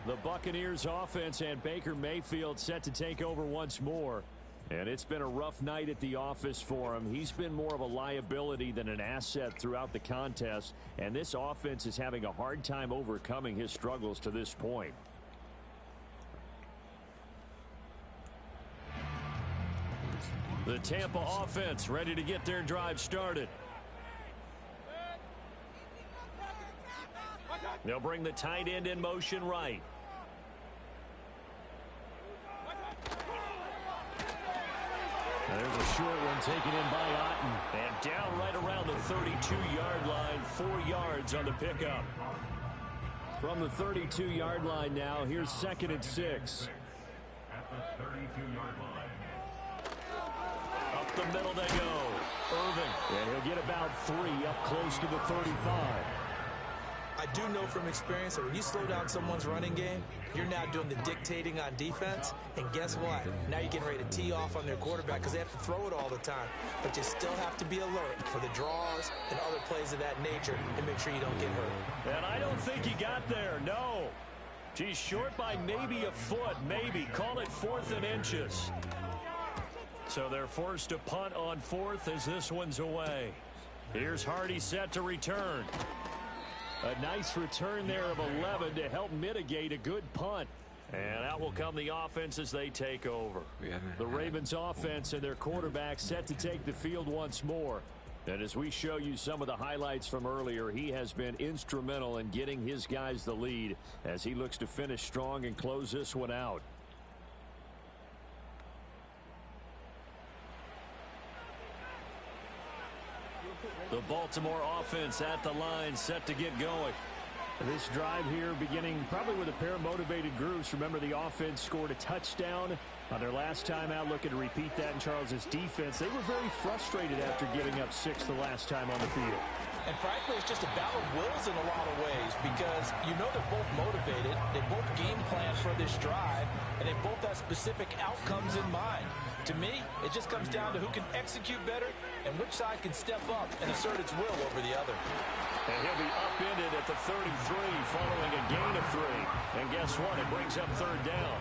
The Buccaneers offense and Baker Mayfield set to take over once more. And it's been a rough night at the office for him. He's been more of a liability than an asset throughout the contest. And this offense is having a hard time overcoming his struggles to this point. The Tampa offense ready to get their drive started. They'll bring the tight end in motion right. There's a short one taken in by Otten. And down right around the 32-yard line, 4 yards on the pickup. From the 32-yard line now, here's 2nd and 6. At the 32-yard line. Up the middle they go. Irving. And he'll get about 3 up close to the 35. I do know from experience that when you slow down someone's running game, you're now doing the dictating on defense. And guess what? Now you're getting ready to tee off on their quarterback because they have to throw it all the time. But you still have to be alert for the draws and other plays of that nature and make sure you don't get hurt. And I don't think he got there, no. He's short by maybe a foot, maybe. Call it 4th and inches. So they're forced to punt on 4th as this one's away. Here's Hardy set to return. A nice return there of 11 to help mitigate a good punt. And out will come the offense as they take over. The Ravens offense and their quarterback set to take the field once more. And as we show you some of the highlights from earlier, he has been instrumental in getting his guys the lead as he looks to finish strong and close this one out. The Baltimore offense at the line, set to get going. This drive here beginning probably with a pair of motivated groups. Remember, the offense scored a touchdown on their last time out, looking to repeat that in Charles's defense. They were very frustrated after giving up 6 the last time on the field. And frankly, it's just a battle of wills in a lot of ways because you know they're both motivated, they both game plan for this drive, and they both have specific outcomes in mind. To me, it just comes down to who can execute better and which side can step up and assert its will over the other. And he'll be upended at the 33 following a gain of 3. And guess what? It brings up 3rd down.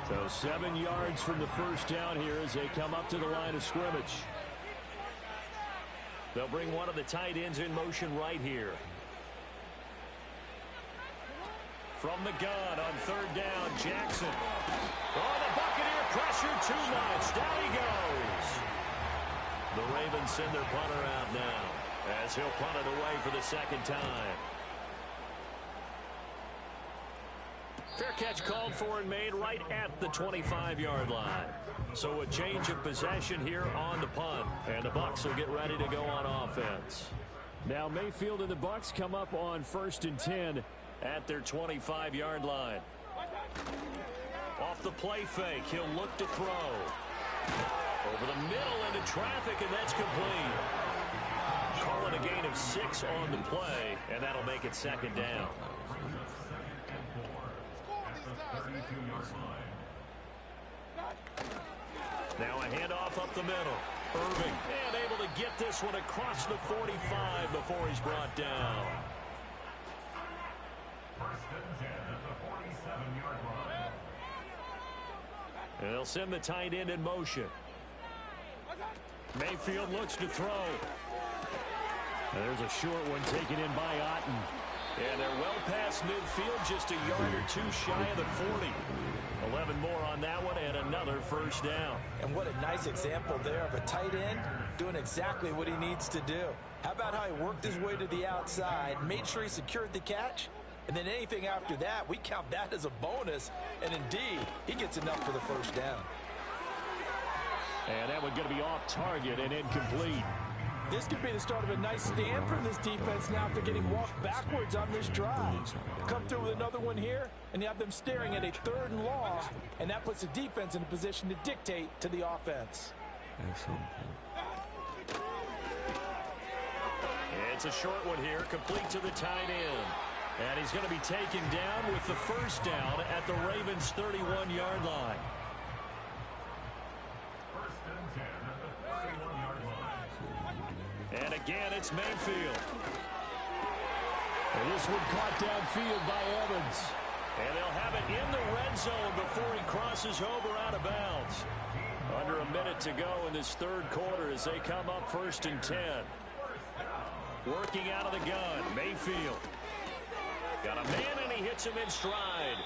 So 7 yards from the first down here as they come up to the line of scrimmage. They'll bring one of the tight ends in motion right here. From the gun on 3rd down, Jackson. Oh, the Buccaneer pressure too much. Down he goes. The Ravens send their punter out now as he'll punt it away for the 2nd time. Fair catch called for and made right at the 25-yard line. So a change of possession here on the punt. And the Bucs will get ready to go on offense. Now Mayfield and the Bucs come up on 1st and 10 at their 25-yard line. Off the play fake, he'll look to throw. Over the middle into traffic, and that's complete. Calling a gain of 6 on the play, and that'll make it 2nd down. Now a handoff up the middle. Irving, and able to get this one across the 45 before he's brought down. And they'll send the tight end in motion. Mayfield looks to throw. And there's a short one taken in by Otten. And they're well past midfield, just a yard or 2 shy of the 40. 11 more on that one, and another 1st down. And what a nice example there of a tight end doing exactly what he needs to do. How about how he worked his way to the outside, made sure he secured the catch, and then anything after that, we count that as a bonus, and indeed, he gets enough for the first down. And that one's going to be off target and incomplete. This could be the start of a nice stand from this defense now after getting walked backwards on this drive. Come through with another one here, and you have them staring at a 3rd and long, and that puts the defense in a position to dictate to the offense. It's a short one here, complete to the tight end. And he's going to be taken down with the first down at the Ravens' 31-yard line. And again, it's Mayfield. And this one caught downfield by Evans. And they'll have it in the red zone before he crosses over out of bounds. Under a minute to go in this 3rd quarter as they come up 1st and 10. Working out of the gun, Mayfield. Got a man and he hits him in stride.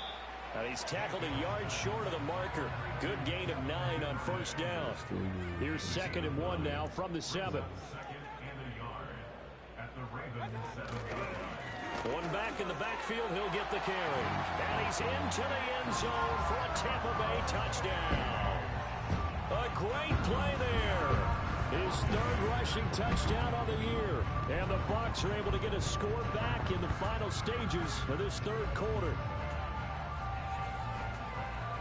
And he's tackled a yard short of the marker. Good gain of 9 on first down. Here's 2nd and 1 now from the 7. One back in the backfield, he'll get the carry. And he's into the end zone for a Tampa Bay touchdown. A great play there. His 3rd rushing touchdown on the year. And the Bucs are able to get a score back in the final stages of this 3rd quarter.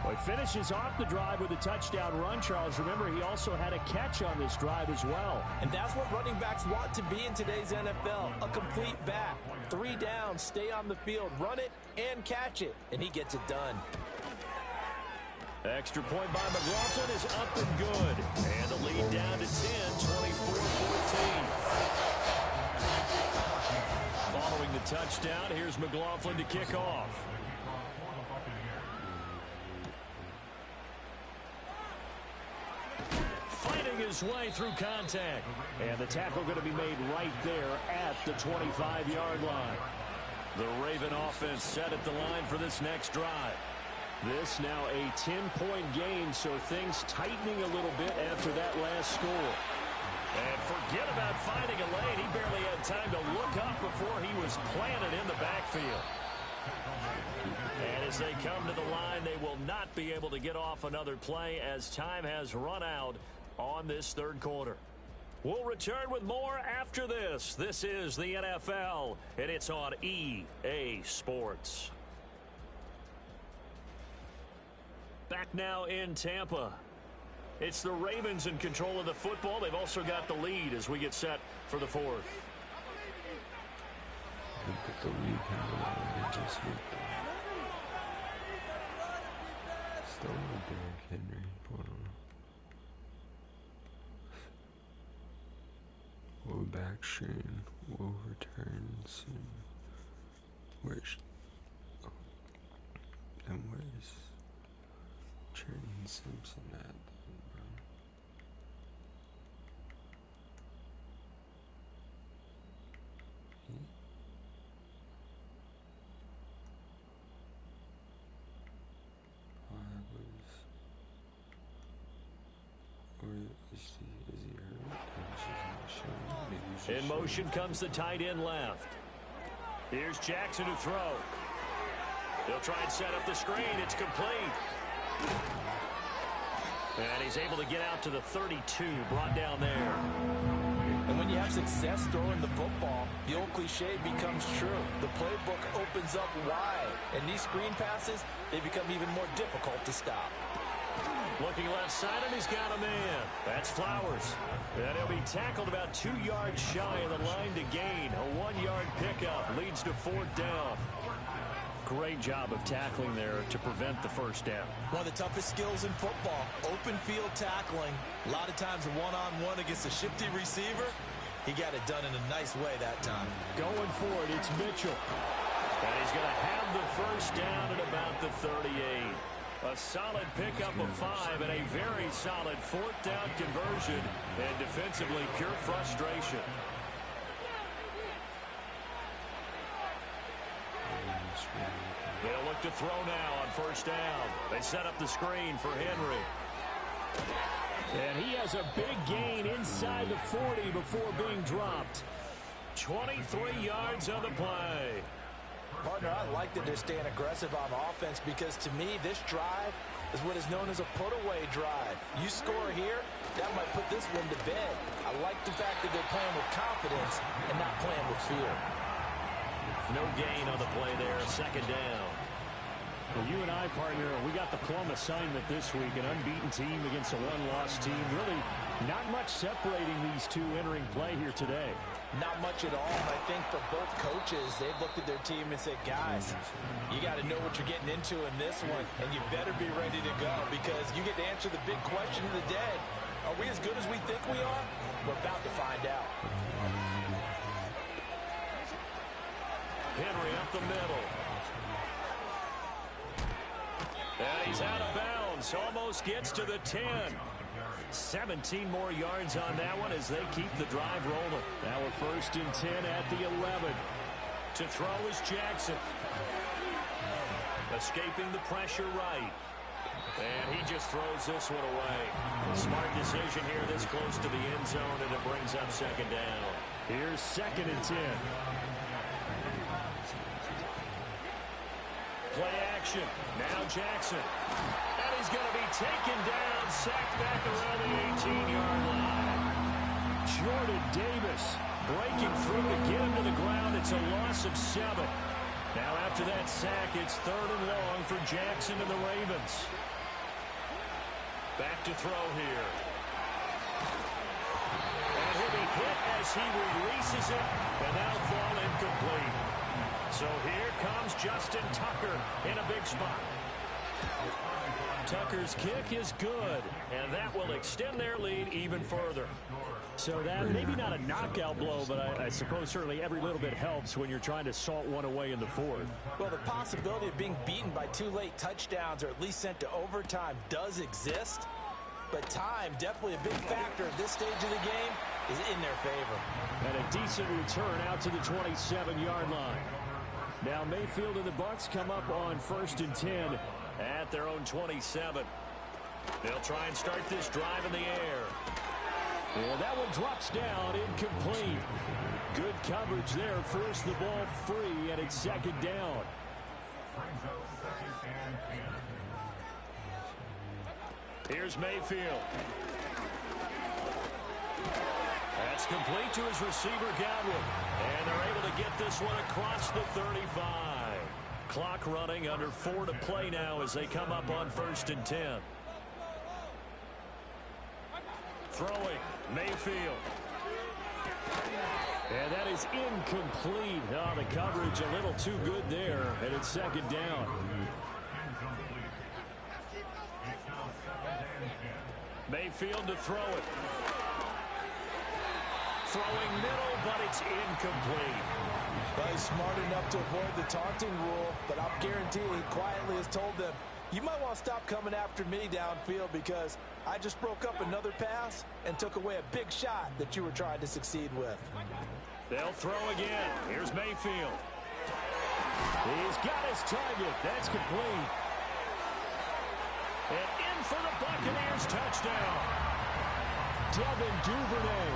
Well, he finishes off the drive with a touchdown run, Charles. Remember, he also had a catch on this drive as well. And that's what running backs want to be in today's NFL, a complete back. 3 downs, stay on the field, run it, and catch it. And he gets it done. Extra point by McLaughlin is up and good. And the lead down to 10, 24-14. Following the touchdown, here's McLaughlin to kick off. Fighting his way through contact. And the tackle going to be made right there at the 25-yard line. The Raven offense set at the line for this next drive. This now a 10-point game, so things tightening a little bit after that last score. And forget about finding a lane. He barely had time to look up before he was planted in the backfield. And as they come to the line, they will not be able to get off another play as time has run out on this 3rd quarter. We'll return with more after this. This is the NFL, and it's on EA Sports. Back now in Tampa. It's the Ravens in control of the football. They've also got the lead as we get set for the 4th. The lead just still with Derrick Henry. Will back Shane will return soon. Where's Trenton Simpson at? In motion comes the tight end left. Here's Jackson to throw. He'll try and set up the screen. It's complete. And he's able to get out to the 32, brought down there. And when you have success throwing the football, the old cliche becomes true. The playbook opens up wide. And these screen passes, they become even more difficult to stop. Looking left side, and he's got a man. That's Flowers. And he'll be tackled about 2 yards shy of the line to gain. A 1-yard pickup leads to 4th down. Great job of tackling there to prevent the first down. One of the toughest skills in football, open field tackling. A lot of times a one-on-one against a shifty receiver. He got it done in a nice way that time. Going for it, it's Mitchell. And he's going to have the first down at about the 38. A solid pickup of 5 and a very solid 4th down conversion. And defensively, pure frustration. They'll look to throw now on first down. They set up the screen for Henry. And he has a big gain inside the 40 before being dropped. 23 yards on the play. Partner, I like that they're staying aggressive on offense because to me, this drive is what is known as a put-away drive. You score here, that might put this one to bed. I like the fact that they're playing with confidence and not playing with fear. No gain on the play there, second down. Well, you and I, partner, we got the plum assignment this week, an unbeaten team against a one-loss team. Really not much separating these two entering play here today. Not much at all, and I think for both coaches, they've looked at their team and said, guys, you got to know what you're getting into in this one, and you better be ready to go because you get to answer the big question of the day. Are we as good as we think we are? We're about to find out. Henry up the middle. And he's out of bounds. Almost gets to the 10. 17 more yards on that one as they keep the drive rolling. Now we're first and 10 at the 11. To throw is Jackson. Escaping the pressure right. And he just throws this one away. Smart decision here this close to the end zone, and it brings up second down. Here's second and 10. Play action. Now Jackson. And he's going to be taken down, sacked back around the 18-yard line. Jordan Davis breaking through to get him to the ground. It's a loss of 7. Now after that sack, it's third and long for Jackson and the Ravens. Back to throw here. And he'll be hit as he releases it, and that'll fall incomplete. So here comes Justin Tucker in a big spot. Tucker's kick is good, and that will extend their lead even further. So that maybe not a knockout blow, but I suppose certainly every little bit helps when you're trying to salt one away in the fourth. Well, the possibility of being beaten by 2 late touchdowns or at least sent to overtime does exist, but time, definitely a big factor at this stage of the game, is in their favor. And a decent return out to the 27-yard line. Now Mayfield and the Bucs come up on first and 10 at their own 27. They'll try and start this drive in the air. Well, that one drops down, incomplete. Good coverage there, force the ball free, and it's second down. Here's Mayfield. That's complete to his receiver, Godwin. And they're able to get this one across the 35. Clock running, under 4 to play now as they come up on first and 10. Throwing, Mayfield. And that is incomplete. Oh, the coverage a little too good there, and it's second down. Mayfield to throw it. Throwing middle, but it's incomplete. Well, he's smart enough to avoid the taunting rule, but I'm guaranteeing he quietly has told them, you might want to stop coming after me downfield because I just broke up another pass and took away a big shot that you were trying to succeed with. They'll throw again. Here's Mayfield. He's got his target. That's complete. And in for the Buccaneers touchdown. Devin Duvernay,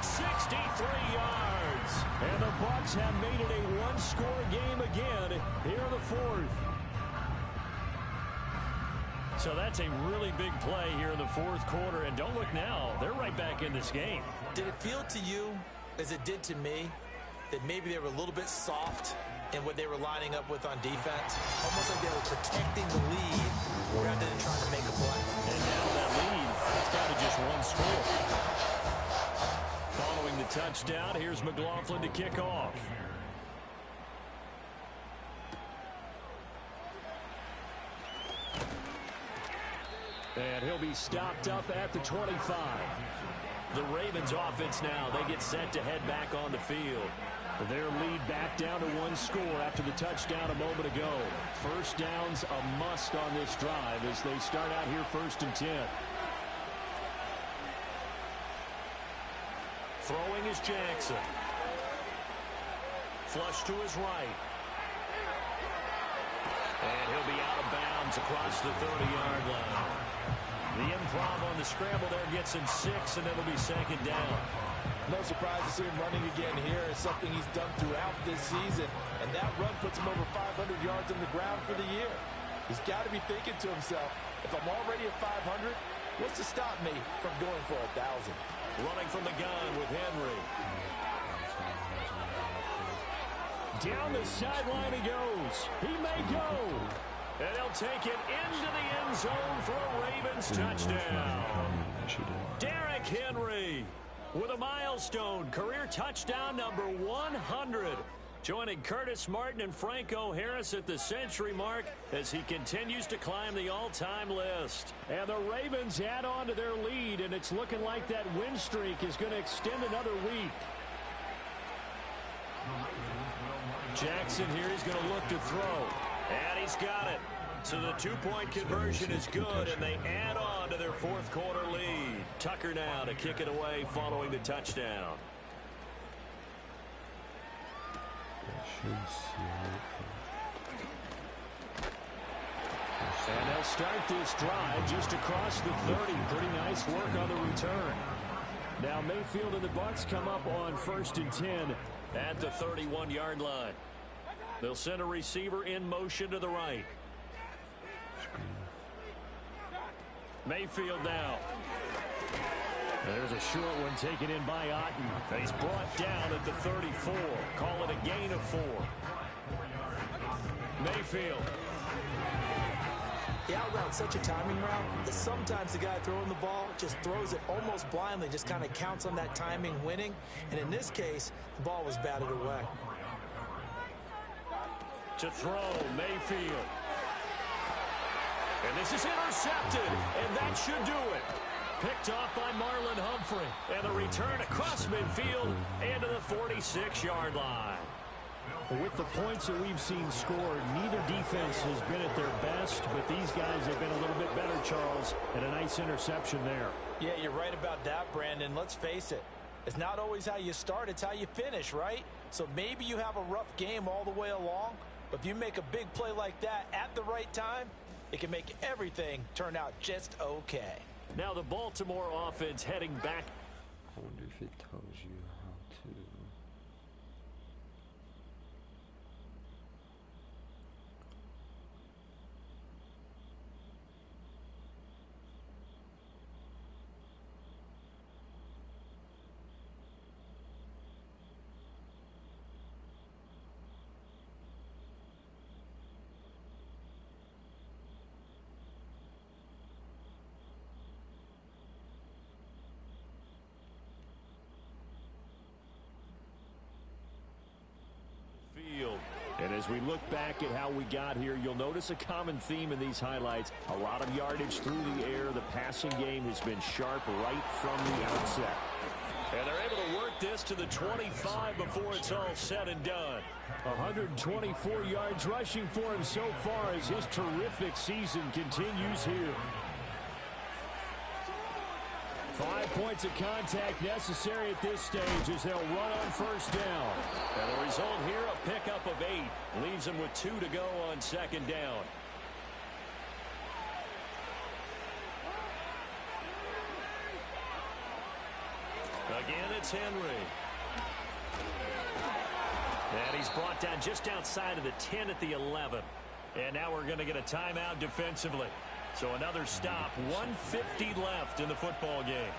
63 yards. And the Bucs have made it a one-score game again here in the fourth. So that's a really big play here in the fourth quarter. And don't look now, they're right back in this game. Did it feel to you, as it did to me, that maybe they were a little bit soft in what they were lining up with on defense? Almost like they were protecting the lead rather than trying to make a play. And now that lead, it's down to just one score. Following the touchdown, here's McLaughlin to kick off. And he'll be stopped up at the 25. The Ravens offense now, they get set to head back on the field. Their lead back down to one score after the touchdown a moment ago. First down's a must on this drive as they start out here first and 10. Throwing is Jackson. Flush to his right. And he'll be out of bounds across the 30-yard line. The improv on the scramble there gets him 6, and it'll be second down. No surprise to see him running again here. It's something he's done throughout this season. And that run puts him over 500 yards on the ground for the year. He's got to be thinking to himself, if I'm already at 500, what's to stop me from going for 1,000? Running from the gun with Henry. Down the sideline he goes. He may go. And he'll take it into the end zone for a Ravens touchdown. Derrick Henry with a milestone career touchdown number 100. Joining Curtis Martin and Franco Harris at the century mark as he continues to climb the all-time list. And the Ravens add on to their lead, and it's looking like that win streak is going to extend another week. Jackson here is going to look to throw. And he's got it. So the two-point conversion is good, and they add on to their fourth quarter lead. Tucker now to kick it away following the touchdown. And they'll start this drive just across the 30. Pretty nice work on the return. Now Mayfield and the Bucs come up on 1st and 10 at the 31-yard line. They'll send a receiver in motion to the right. Mayfield now. There's a short one taken in by Otten. He's brought down at the 34. Call it a gain of 4. Mayfield. The out route's such a timing route that sometimes the guy throwing the ball just throws it almost blindly, just kind of counts on that timing winning. And in this case, the ball was batted away. To throw, Mayfield. And this is intercepted, and that should do it. Picked off by Marlon Humphrey. And the return across midfield and to the 46-yard line. With the points that we've seen scored, neither defense has been at their best, but these guys have been a little bit better, Charles, and a nice interception there. Yeah, you're right about that, Brandon. Let's face it. It's not always how you start, it's how you finish, right? So maybe you have a rough game all the way along, but if you make a big play like that at the right time, it can make everything turn out just okay. Now the Baltimore offense heading back. I wonder if it tells you how to... And as we look back at how we got here, you'll notice a common theme in these highlights. A lot of yardage through the air. The passing game has been sharp right from the outset. And they're able to work this to the 25 before it's all said and done. 124 yards rushing for him so far as his terrific season continues here. 5 points of contact necessary at this stage as they'll run on 1st down. And the result here, a pickup of 8. Leaves them with 2 to go on 2nd down. Again, it's Henry. And he's brought down just outside of the 10 at the 11. And now we're going to get a timeout defensively. So another stop, 1:50 left in the football game.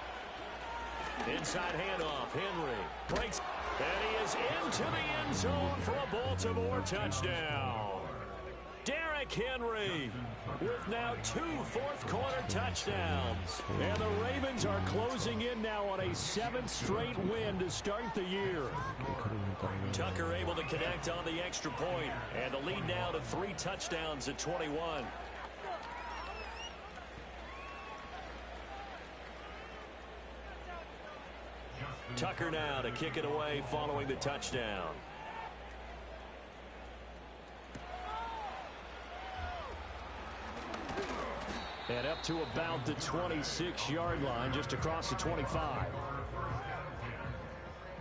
Inside handoff, Henry breaks, and he is into the end zone for a Baltimore touchdown. Derrick Henry with now 2 fourth-quarter touchdowns. And the Ravens are closing in now on a 7th straight win to start the year. Tucker able to connect on the extra point, and the lead now to 3 touchdowns at 21. Tucker now to kick it away following the touchdown. And up to about the 26-yard line, just across the 25.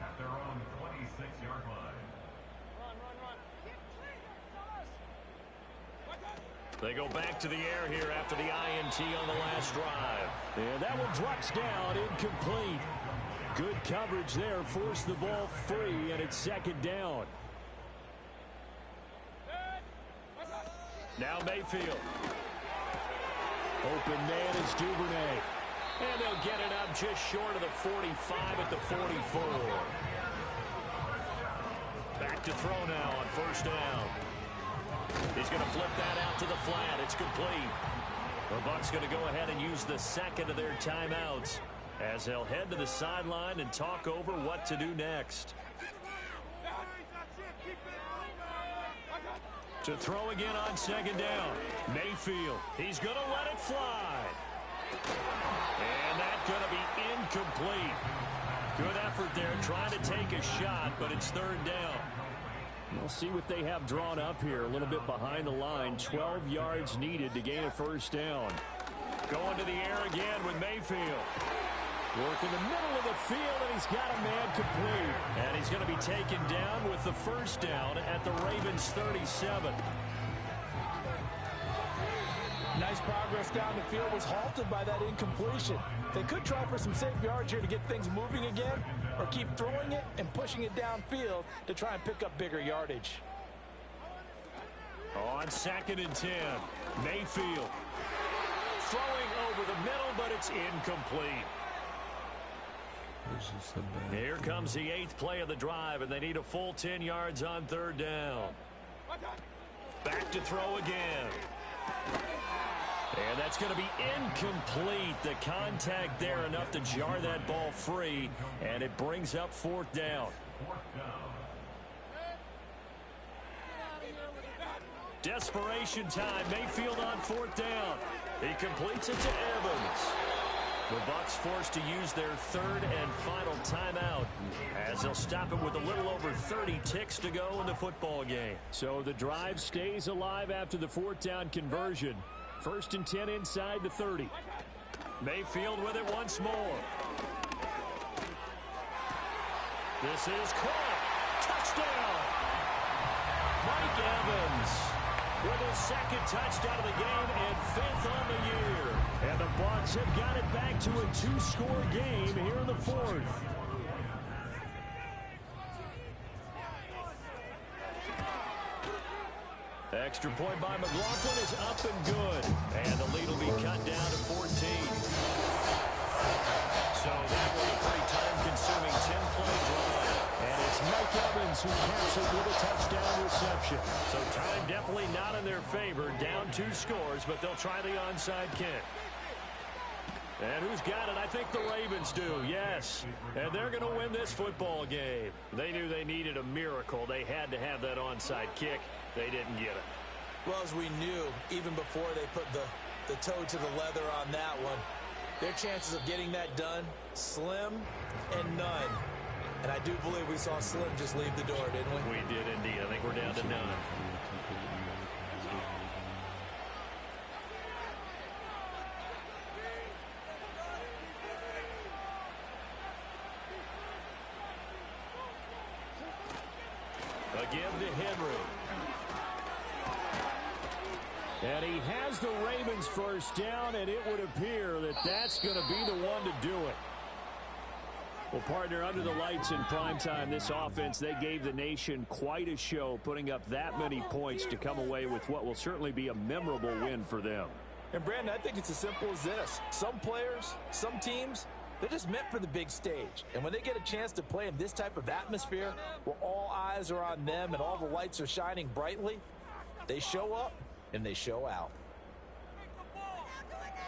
At their own 26-yard line. They go back to the air here after the INT on the last drive. And that one drops down, incomplete. Good coverage there, forced the ball free, and it's second down. Now Mayfield. Open man is Duvernay. And they'll get it up just short of the 45 at the 44. Back to throw now on first down. He's going to flip that out to the flat. It's complete. The Bucs going to go ahead and use the second of their timeouts as they'll head to the sideline and talk over what to do next. To throw again on second down. Mayfield. He's going to let it fly. And that's going to be incomplete. Good effort there trying to take a shot, but it's third down. We'll see what they have drawn up here. A little bit behind the line. 12 yards needed to gain a first down. Going to the air again with Mayfield. Work in the middle of the field, and he's got a man complete. And he's going to be taken down with the first down at the Ravens' 37. Nice progress down the field was halted by that incompletion. They could try for some safe yards here to get things moving again, or keep throwing it and pushing it downfield to try and pick up bigger yardage. On second and 10, Mayfield. Throwing over the middle, but it's incomplete. Here comes the 8th play of the drive, and they need a full 10 yards on third down. Back to throw again. And that's going to be incomplete. The contact there enough to jar that ball free, and it brings up fourth down. Desperation time. Mayfield on fourth down. He completes it to Evans. The Bucs forced to use their third and final timeout as they'll stop it with a little over 30 ticks to go in the football game. So the drive stays alive after the fourth down conversion. First and 10 inside the 30. Mayfield with it once more. This is caught. Touchdown. Mike Evans with his second touchdown of the game and 5th on the year. And the Bucs have got it back to a 2-score game here in the fourth. Extra point by McLaughlin is up and good. And the lead will be cut down to 14. So that was a pretty time-consuming 10-play drive. And it's Mike Evans who caps it with a touchdown reception. So time definitely not in their favor. Down 2 scores, but they'll try the onside kick. And who's got it? I think the Ravens do, yes. And they're going to win this football game. They knew they needed a miracle. They had to have that onside kick. They didn't get it. Well, as we knew, even before they put the toe to the leather on that one, their chances of getting that done, slim and none. And I do believe we saw Slim just leave the door, didn't we? We did indeed. I think we're down to none. Again to Henry. And he has the Ravens first down, and it would appear that that's going to be the one to do it. Well, partner, under the lights in primetime, this offense, they gave the nation quite a show, putting up that many points to come away with what will certainly be a memorable win for them. And, Brandon, I think it's as simple as this. Some players, some teams, they're just meant for the big stage. And when they get a chance to play in this type of atmosphere where all eyes are on them and all the lights are shining brightly, they show up and they show out.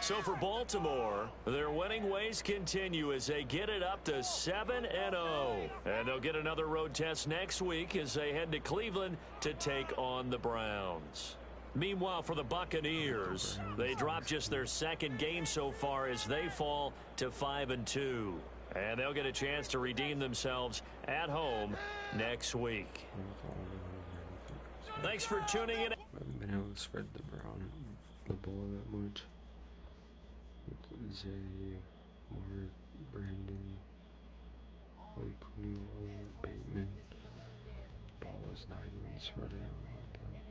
So for Baltimore, their winning ways continue as they get it up to 7-0. And they'll get another road test next week as they head to Cleveland to take on the Browns. Meanwhile, for the Buccaneers, they drop just their second game so far as they fall to 5-2. And they'll get a chance to redeem themselves at home next week. Thanks for tuning in. I haven't been able to spread the ball that much. Zay, Moore, Brandon, Blakely, Bateman. Ball is not even spread out like that.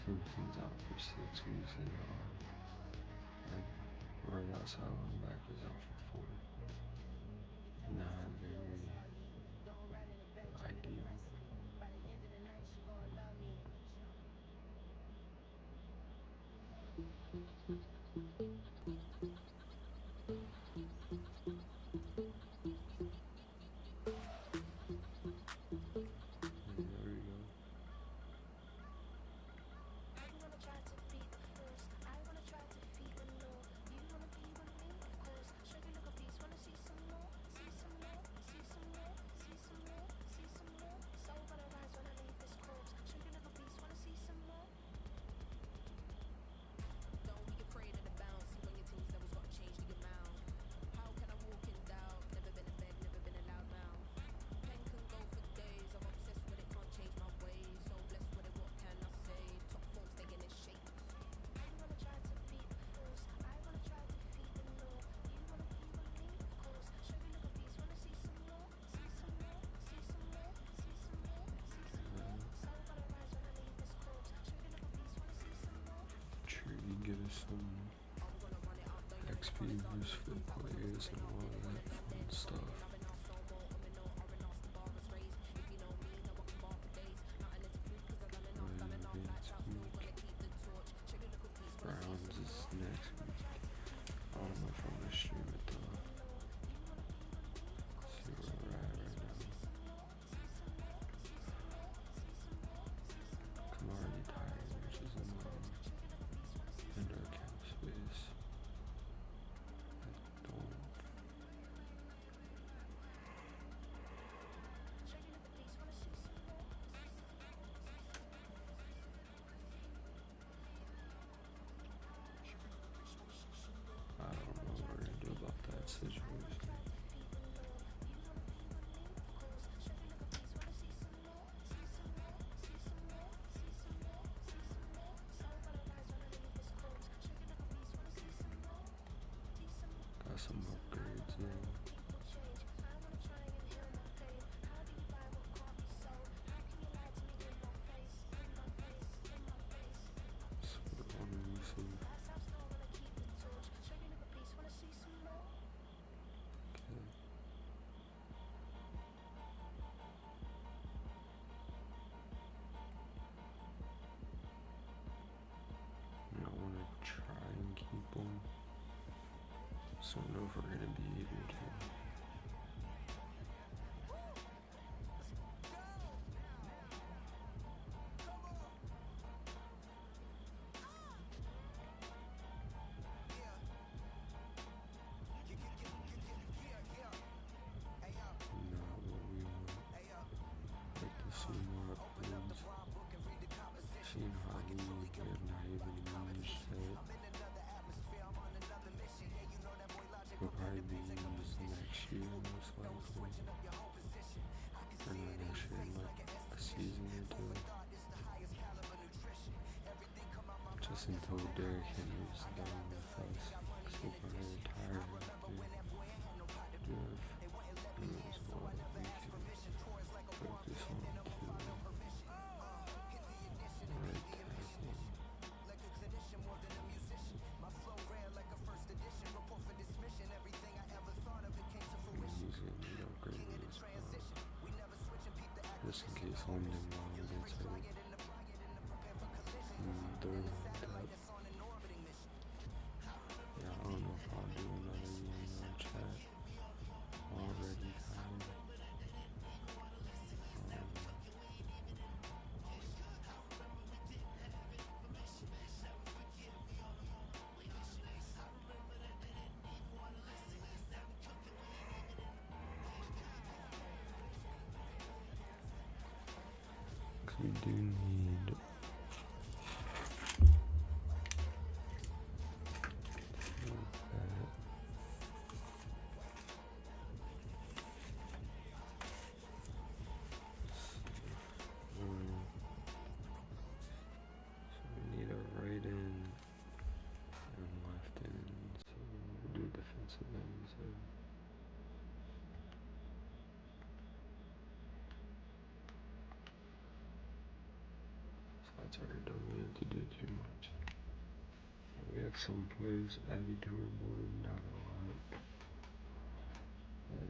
He's out for 6 weeks and right outside linebacker is out for 4. Not very ideal. There we go. Sure, you give us some XPs for players and all that fun stuff. Browns is next week. I don't know if I'm gonna stream it though. See where we're at right now. I'm already tired, which is annoying. And our cap space. I don't. I don't know what we're gonna do about that situation. Got some upgrades in. Sort of elusive. Okay. And I want to try and keep them. So I don't know if we're gonna be able to. Not what we want. Like to see more upgrades. Seeing how we have not even used it. Will probably be used next year most likely. Or not next year, like a season or two. Just until Derrick Henry's done with us. Because he'll probably retire after Jeff. And as well, we can focus on to right tackle. He's gonna need upgraded as well. Just in case London Long gets hurt. Yeah, I don't know if I'll do another chat. Already tired. We do need so we need a right end and left end, so we'll do defensive ends. Sorry, don't really have to do too much. We have some players added to our board, not a lot. But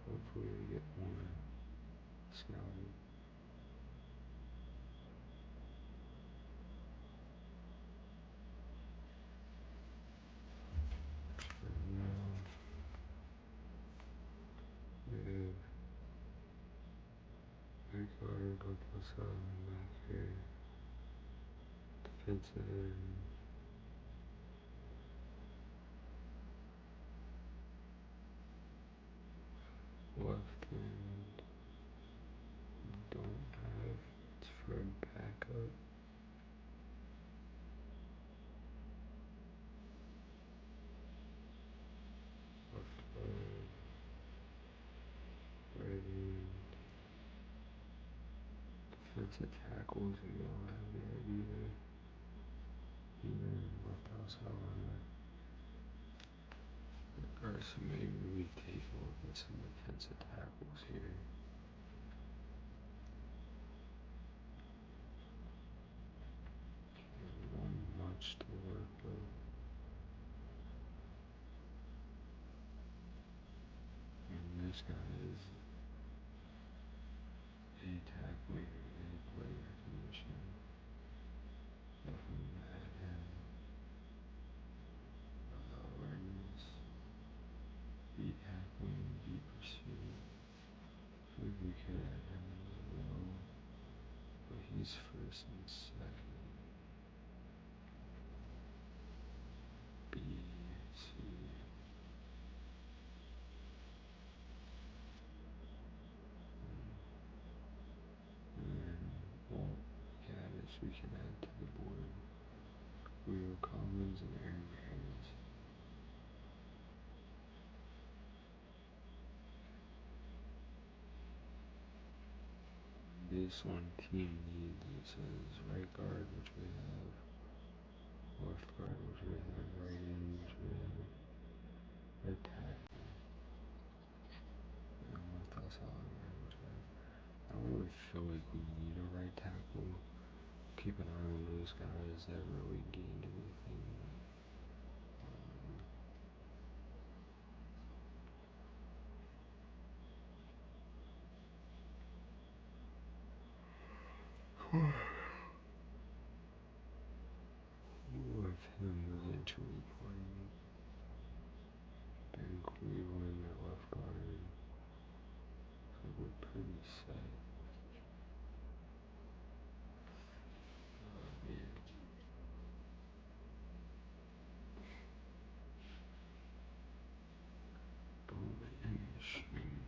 hopefully we get more scouting. We have Ricardo Gotosa back here, defensive end. Left end, don't have, it's for a backup. Left guard, right end, defensive tackles, we don't have that either. Even left outside linebacker. Alright, so maybe we take a look at some defensive tackles here. Not much to work with. And this guy is a tackling, a play recognition. Definitely Madden. Awareness. Beat tackling, beat pursuit. I feel like we could add him as well. But he's first and second. B, C. And then, well, Gaddis we can add to the board. Leo Collins and Aaron Harris. This one team needs, it says right guard, which we have, left guard, which we have, right end, which we have, right tackle, and left outside linebacker, which we have. I don't really feel like we need a right tackle. Keep an eye on those guys that really gained anything. Who of him was injury reporting? Ben Cleveland at left guard. So we're pretty set. Man. Bowman and Machine.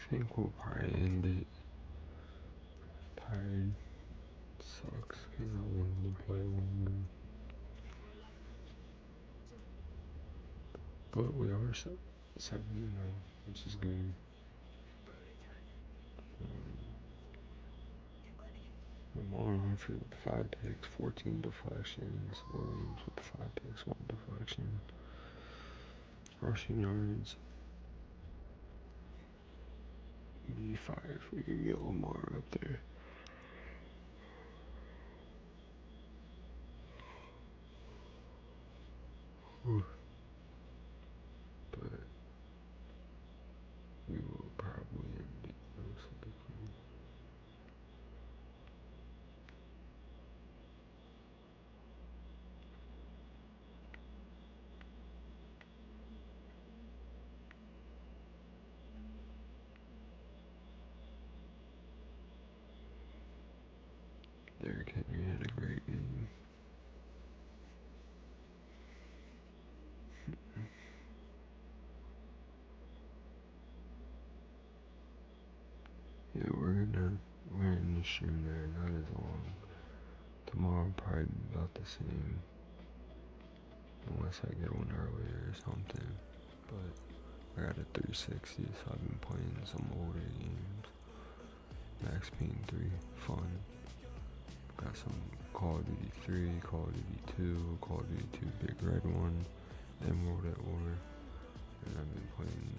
think we'll probably end it. Tired. Sucks because I wanted to play longer. But we are 7-9, which is good. Lamar for 5 picks, 14 deflections. Williams with 5 picks, 1 deflection. Rushing yards. B5, we can get Lamar up there. But we will probably end it most likely. Derrick Henry had a great game. Yeah, we're in the stream there, not as long. Tomorrow probably be about the same. Unless I get one earlier or something. But I got a 360, so I've been playing some older games. Max Payne 3, fun. Got some Call of Duty 3, Call of Duty 2, Call of Duty 2 Big Red One, Emerald at War. And I've been playing,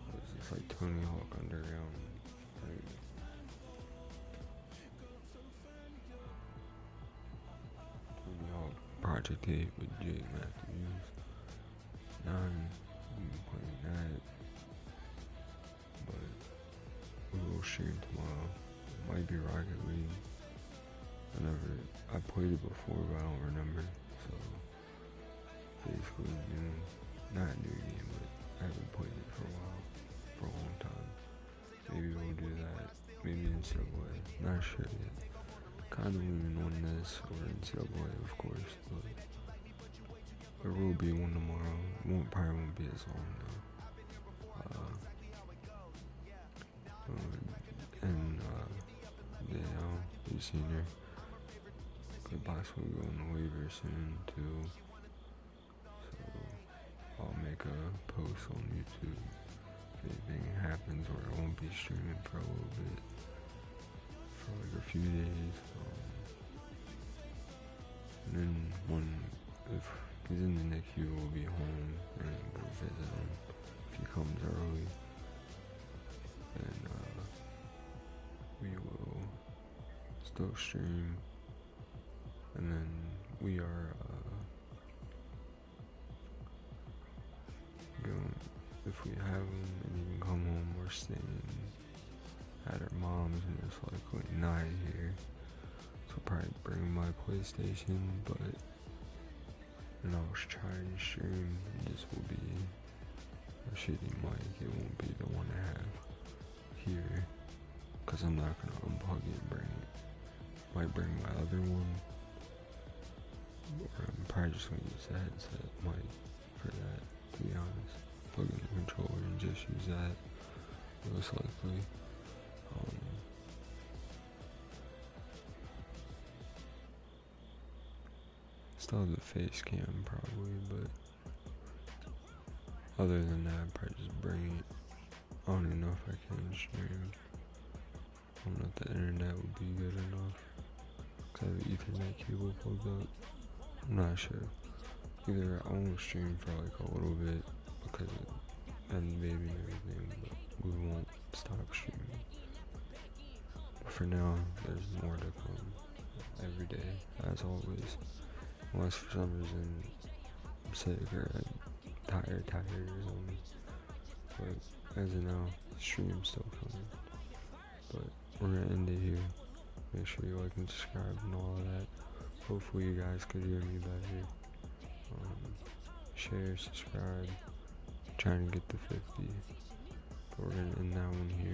what is this, like Tony Hawk Underground. Tony Hawk Project 8 with Jake Matthews. 9, I've been playing that. But we will stream tomorrow. It might be Rocket League. I played it before, but I don't remember. So basically, not a new game, but I haven't played it for a while, for a long time. Maybe we'll do that. Maybe in Subway. Not sure yet. Kind of leaning on this or in Subway, of course, but there will be one tomorrow. Probably won't be as long though. You seen her. Good box will go on the waiver soon too. So I'll make a post on YouTube if anything happens, or I won't be streaming for a little bit, for like a few days. And then if he's in the NICU, we'll be home and we'll visit him if he comes early. And we will still stream, and then we are going, if we have him and he can come home, we're staying at our mom's most likely, not here. So I'll probably bring my PlayStation, but and I'll try and stream. This will be a shitty mic, it won't be the one I have here, because I'm not gonna unplug it and bring it. Might bring my other one, or I'm probably just gonna use the headset mic for that, to be honest. Plug in the controller and just use that, most likely. Still have the face cam probably, but other than that, I'd probably just bring it. I don't even know if I can stream. I don't know if the internet would be good enough, because I have an Ethernet cable plugged up. I'm not sure. Either I won't stream for like a little bit because of having the baby and everything, but we won't stop streaming. But for now, there's more to come every day, as always. Unless for some reason I'm sick or I'm tired or something. But as of now, the stream's still coming. But we're gonna end it here. Make sure you like and subscribe and all of that. Hopefully you guys could hear me better. Share, subscribe. Trying to get to 50. But we're gonna end that one here.